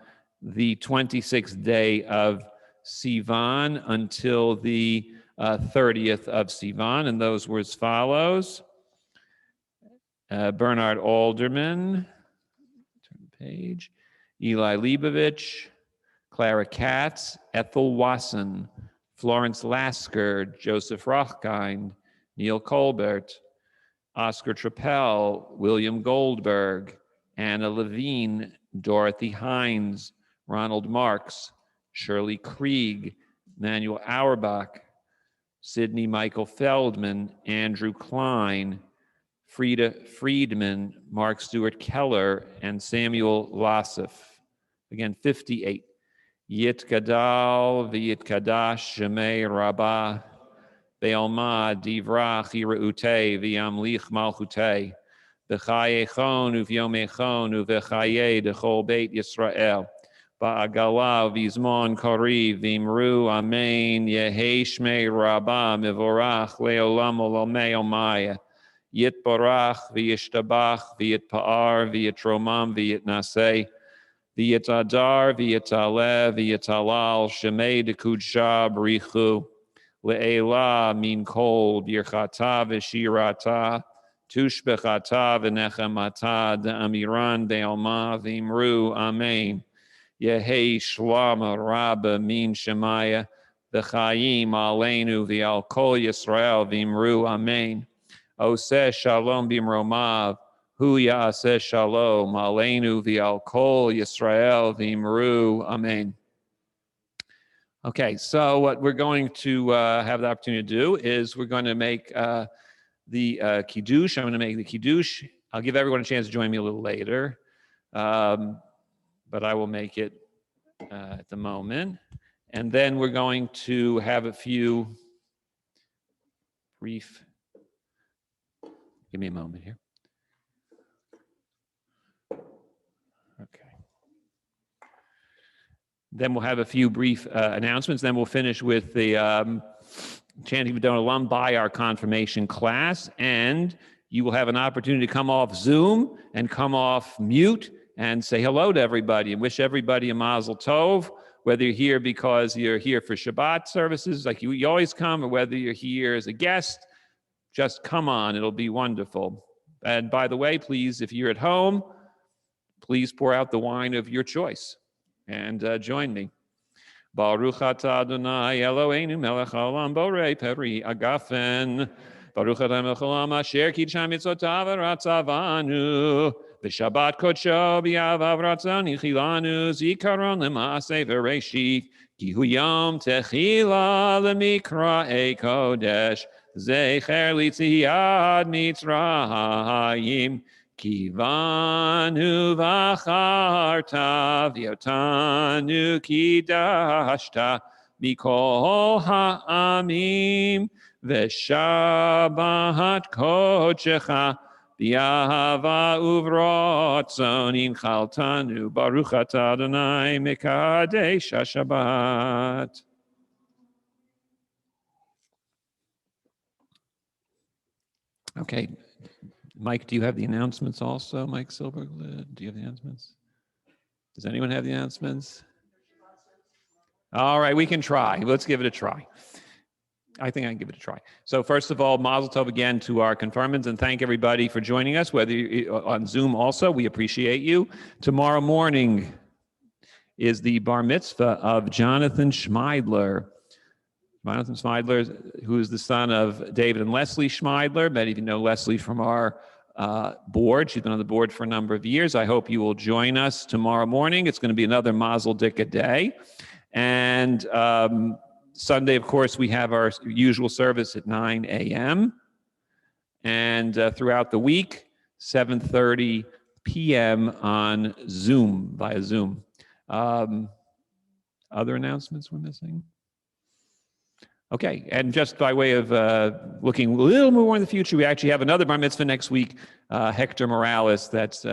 the 26th day of Sivan until the 30th of Sivan. And those were as follows. Bernard Alderman, turn the page, Eli Leibovich, Clara Katz, Ethel Wasson, Florence Lasker, Joseph Rothkind, Neil Colbert, Oscar Trappell, William Goldberg, Anna Levine, Dorothy Hines, Ronald Marks, Shirley Krieg, Manuel Auerbach, Sidney Michael Feldman, Andrew Klein, Frida Friedman, Mark Stewart Keller, and Samuel Lassif. Again, 58. Yit Gadal, V'yit Kadash, Shemei Rabbah, Be'alma, Divrach, Yira'utei, V'yamlich Malchutei, V'chayechon, U'vyomechon, U'v'chayei, D'chol Beit Yisrael, Ba'agala, V'zmon Kori, V'imru, Amen, Yehei Shmei Rabbah, Mivorach, Le'olam Olamei Omaya, Yit Barach, V'yishtabach, V'yit Pa'ar, V'yit Romam, V'yit Naseh, V'yit Adar, V'yit Aleh, V'yit Halal, Shemei D'Kudsha, B'richu, Le'ela, Min Kol, Birchata, V'shirata, Tushbechata, V'nechemata, D'amiran, Be'alma, V'imru, Amen. Yehei Shlama, Rabba, Min Shemaya, V'chayim, Aleinu, V'al Kol Yisrael, V'imru, Amen. Oseh Shalom Bimromav, Hu Ya'aseh Shalom, Aleinu V'al Kol Yisrael V'imru, Amen. Okay, so what we're going to have the opportunity to do is we're going to make the Kiddush. I'm going to make the Kiddush. I'll give everyone a chance to join me a little later, but I will make it at the moment. And then we're going to have a few brief. Give me a moment here. Okay. Then we'll have a few brief announcements. Then we'll finish with the Chanting V'don Olam by our confirmation class. And you will have an opportunity to come off Zoom and come off mute and say hello to everybody and wish everybody a Mazel Tov, whether you're here because you're here for Shabbat services, like you always come, or whether you're here as a guest. Just come on, it'll be wonderful. And by the way, please, if you're at home, please pour out the wine of your choice and join me. Baruch atah Adonai Eloheinu melech haolam borei peri agafen. Baruch atah melech haolam asher kiddushah mitzotav v'ratzavanu. V'shabbat kodsho b'yavav ratzani chilanu zikaron l'maaseh v'reishit. Ki hu yom techila l'mikra'ei kodesh. Zecher litziyad mitzrayim, kivanu v'acharta v'yotanu kidashta mikol ha'amim v'shabbat kodshecha b'yahava uvrotzon inchaltanu baruch atah Adonai mekadesh haShabbat. Okay, Mike, do you have the announcements also? Mike Silberg, do you have the announcements? Does anyone have the announcements? All right, we can try. Let's give it a try. I think I can give it a try. So first of all, Mazel Tov again to our confirmants, and thank everybody for joining us, whether you're on Zoom also. We appreciate you. Tomorrow morning is the bar mitzvah of Jonathan Schmeidler. Jonathan Schmeidler, who is the son of David and Leslie Schmeidler. Many of you know Leslie from our board. She's been on the board for a number of years. I hope you will join us tomorrow morning. It's going to be another Mazel Dika day. And Sunday, of course, we have our usual service at 9 a.m. And throughout the week, 7:30 p.m. on Zoom, via Zoom. Other announcements we're missing? Okay, and just by way of looking a little more in the future, we actually have another bar mitzvah next week, Hector Morales, that's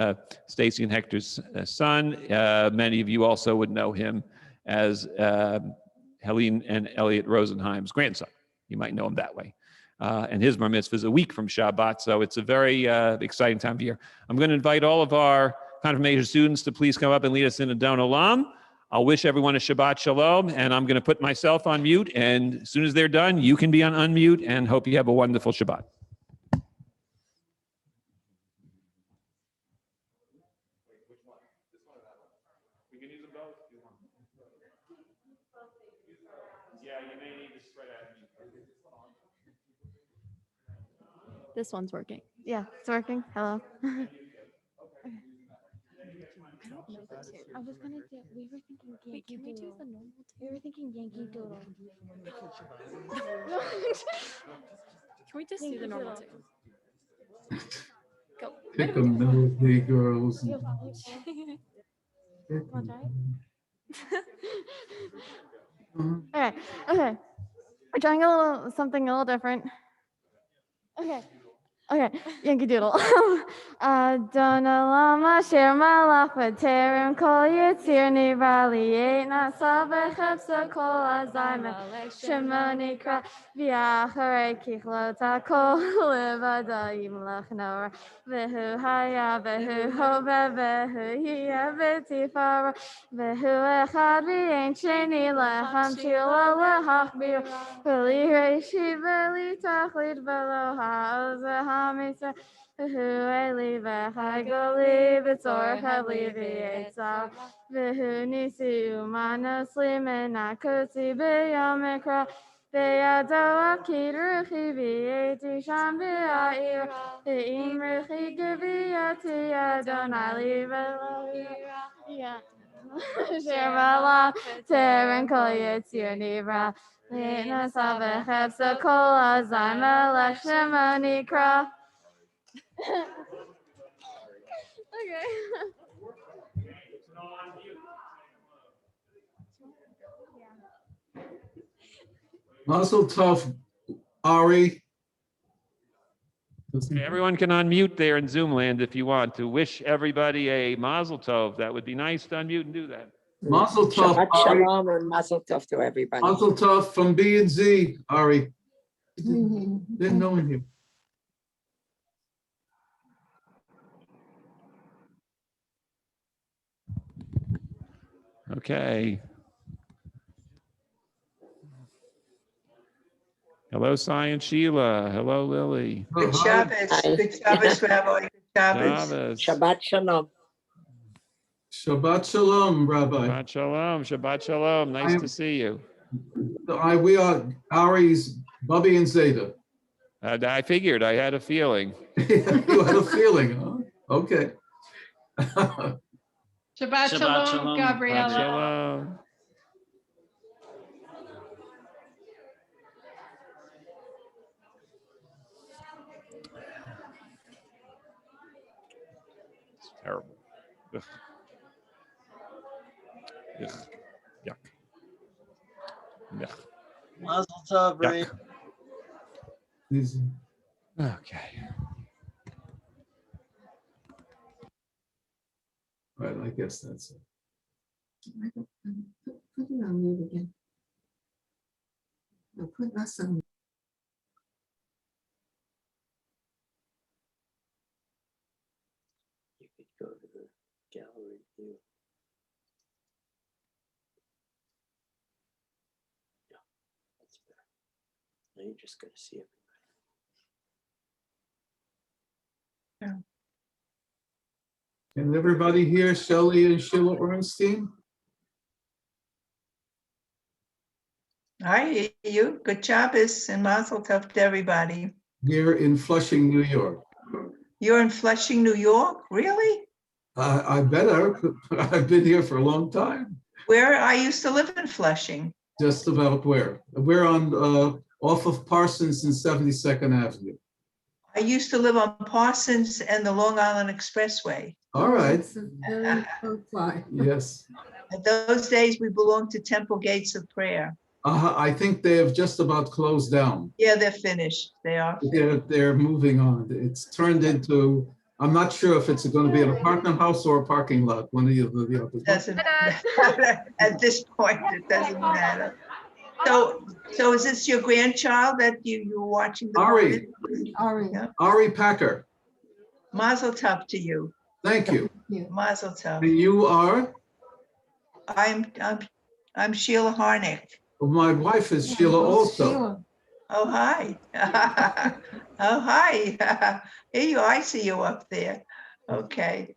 Stacy and Hector's son. Many of you also would know him as Helene and Elliot Rosenheim's grandson. You might know him that way. And his bar mitzvah is a week from Shabbat, so it's a very exciting time of year. I'm going to invite all of our confirmation students to please come up and lead us in a Don Olam. I'll wish everyone a Shabbat Shalom, and I'm going to put myself on mute, and as soon as they're done, you can be on unmute, and hope you have a wonderful Shabbat. Yeah, you may need to spread out. This one's working. Yeah, it's working. Hello. I was gonna do. We were thinking Yankee Doodle. We were thinking Yankee Doodle. Can we just do the normal two? Go. Pick a melody, girls. You want to try? Okay. We're trying something a little different. Okay, Yankee Doodle. Adona lama shir malach v'terem kol yitzir nivra li'et nasa v'chepsa kol azai melech shemo nikra v'acharei kichlot hakol levada yimlach nora v'hu haya v'hu hove v'hu hiya v'tifara v'hu echad v'yein sheni lehamshila lehachbir v'li reishi v'li tachlit v'lo ha'oz Hamisa, who Eli Vahagoli, Vitor Havli Vietza, Vihu Nisi Umana Slimin, Nakusi Biyamikra, Viado Akidruchi Vieti Shambia, the Imrichi Giviati Adonai Liva. Shirmala, Terran Koyet, Nivra, Lina Sava, Hepsa Kola, Zima, Lashimonikra. Okay. Mazel Tov, Ari. Okay, everyone can unmute there in Zoom land if you want to wish everybody a Mazel Tov. That would be nice to unmute and do that. Mazel Tov, Shabbat Ari. Shalom and Mazel Tov to everybody. Mazel Tov from B and Z, Ari. Didn't know him. Okay. Hello, Cy and Sheila. Hello, Lily. Good Shabbos. Good Shabbos, Rabbi. Good Shabbos. Shabbos. Shabbat Shalom. Shabbat Shalom, Rabbi. Shabbat Shalom. Shabbat Shalom. Nice to see you. We are Ari's Bubby and Zeta. I figured. I had a feeling. You had a feeling, huh? Okay. Shabbat Shalom, Gabriella. Shabbat Shalom. It's terrible. Ugh. Ugh. Yuck. Yuck. Mazel Tov, Ray. Okay. Right, I guess that's it. Put it on mute again. No, put us on Go to the gallery view. Yeah, that's better. Now you just got to see everybody. Can everybody hear Shelley and Sheila Ornstein? I hear you. Good job, and mazel tov to everybody. Here in Flushing, New York. You're in Flushing, New York? Really? I better. I've been here for a long time. Where I used to live in Flushing. Just about where? We're on off of Parsons and 72nd Avenue. I used to live on Parsons and the Long Island Expressway. All right. Very close by. Yes. In those days, we belonged to Temple Gates of Prayer. I think they have just about closed down. Yeah, they're finished. They are. They're moving on. It's turned into, I'm not sure if it's going to be an apartment house or a parking lot, one of the other. Doesn't matter. At this point, it doesn't matter. So is this your grandchild that you're watching? The Ari. Ari. Yeah. Ari Packer. Mazel tov to you. Thank you. Mazel tov. And you are? I'm Sheila Harnick. My wife is Sheila also. Oh, hi. Oh, hi. Here you are. I see you up there. Okay.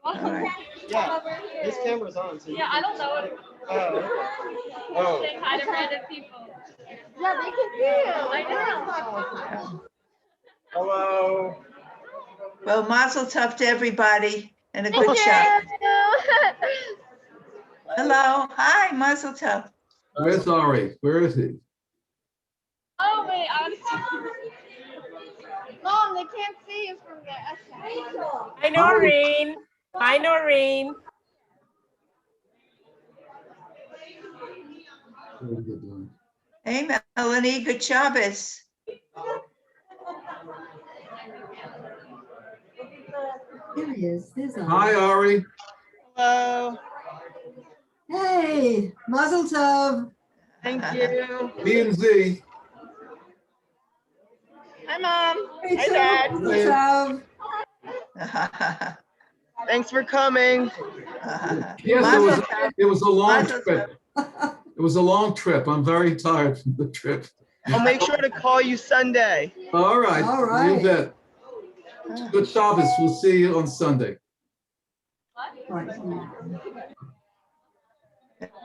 All right. Yeah, this camera's on. So Yeah, I don't know it. Oh. Say hi to random people. Yeah, they can see you. I know. Hello. Well, mazel tov to everybody and a good shot. Hello. Hi, mazel tov. Where's Ari? Where is he? Oh, wait, Mom, they can't see you from there. Hi, Noreen. Hi, Noreen. Hey, Melanie, good Shabbos. There he is. There's Ari. Hi, Ari. Hello. Hey, Mazel Tov. Thank you. B and Z. Hi, Mom. Hey, Hi, Dad. Mazel Tov. Thanks for coming. Yes, it was a long trip. It was a long trip. I'm very tired from the trip. I'll make sure to call you Sunday. All right. All right. You bet. Good Shabbos. We'll see you on Sunday.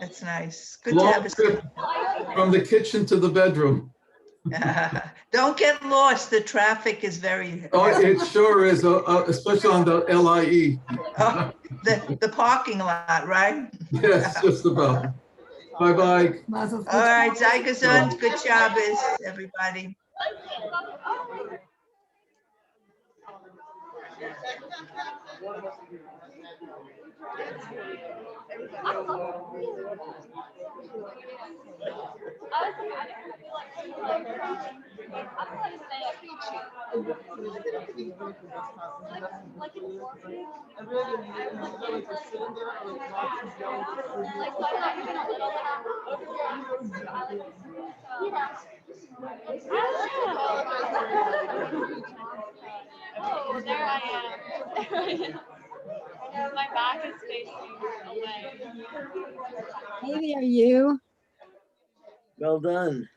That's nice. Good Long Shabbos. trip from the kitchen to the bedroom. Don't get lost. The traffic is very. Oh, it sure is, especially on the LIE. Oh, the parking lot, right? Yes, just about. Bye-bye. All right, sei gesund. Good Shabbos, everybody. Oh, there I am. My back is facing away. Hey there, you. Well done.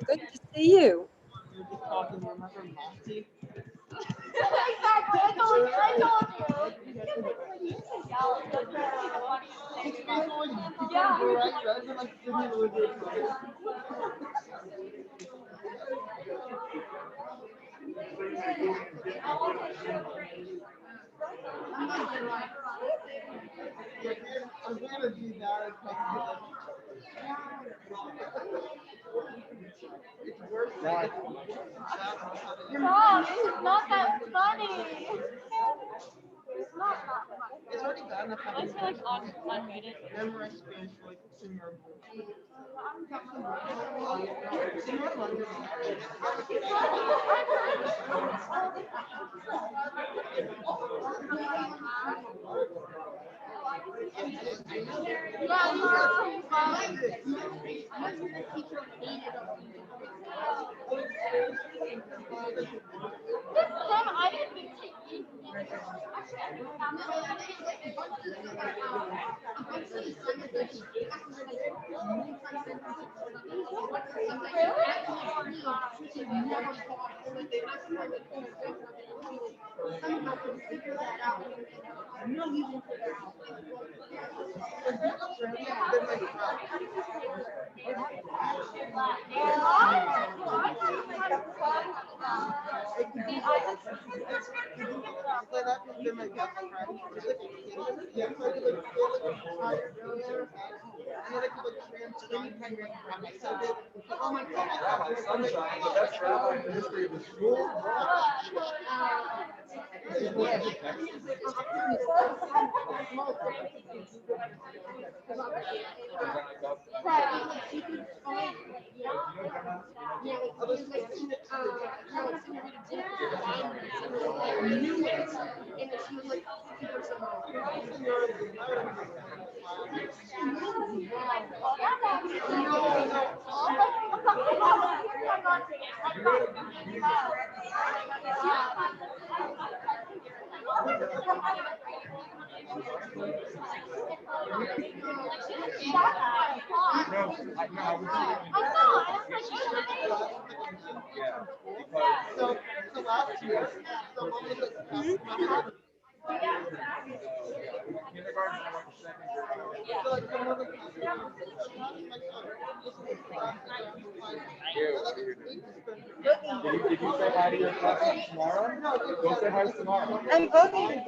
Good to see you. Mom, this is not that funny. It's not that funny. It's already gotten enough. I just feel like unrated. Memorize Spanish for like consumer. I didn't think Did you say hi to your classmates tomorrow? Go say hi tomorrow. I'm voting.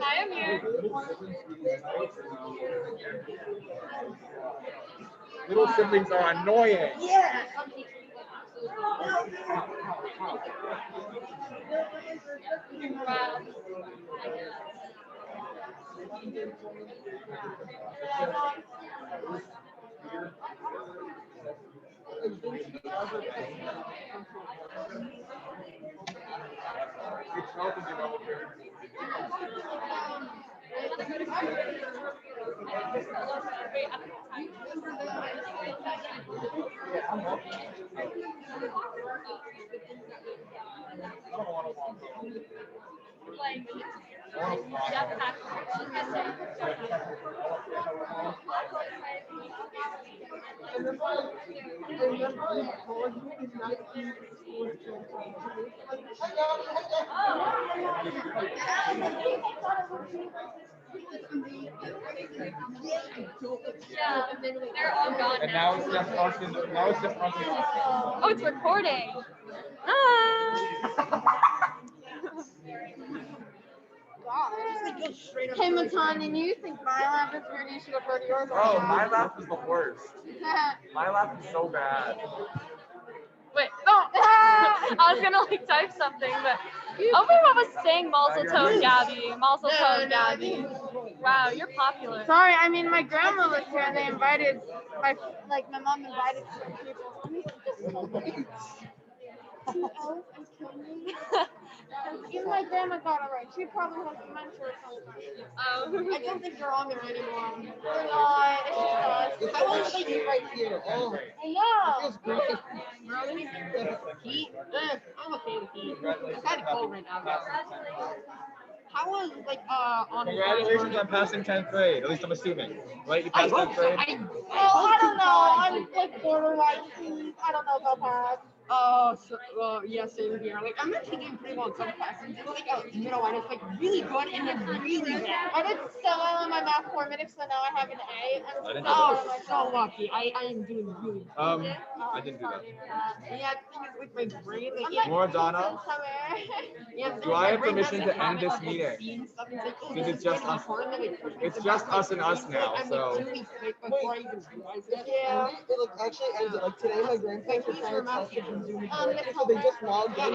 I am here. Little siblings are annoying. Yeah. And now it's just us. Now it's just us. Oh, it's recording. Hey, Matan, and you think my laugh is weird? You should have heard yours. Oh, my laugh is the worst. My laugh is so bad. Wait, no. I was gonna like type something, but everyone was saying Mazel Tov, Gabby. Mazel Tov, Gabby. Wow, you're popular. Sorry, I mean my grandma was here and they invited my mom invited some people. Even my grandma got it right. She probably has dementia or something. I don't think you're on there anymore. You're not. It's just us. I want to see you right here. Oh, I know. it feels great. Heat? I'm okay with heat. It's kind of cold right now. How was on? Congratulations on passing 10th grade. At least I'm assuming. Right? You passed 10th grade? I don't know. I'm like borderline. I don't know about that. Oh, yeah, same here. Like, I'm actually doing pretty well in some classes. It's like a middle one. It's like really good and then really bad. I did so well in my math 4 minutes, so now I have an A. Oh, so lucky. I am doing really good. I didn't do that. Yeah, the thing is with my brain, like, More Donna. yeah, Do I have permission to end this meeting? Because it's just us. It's just us and us now, so. Yeah. It like actually ended like today. My grandparents were trying to test it from Zoom. So they just logged in.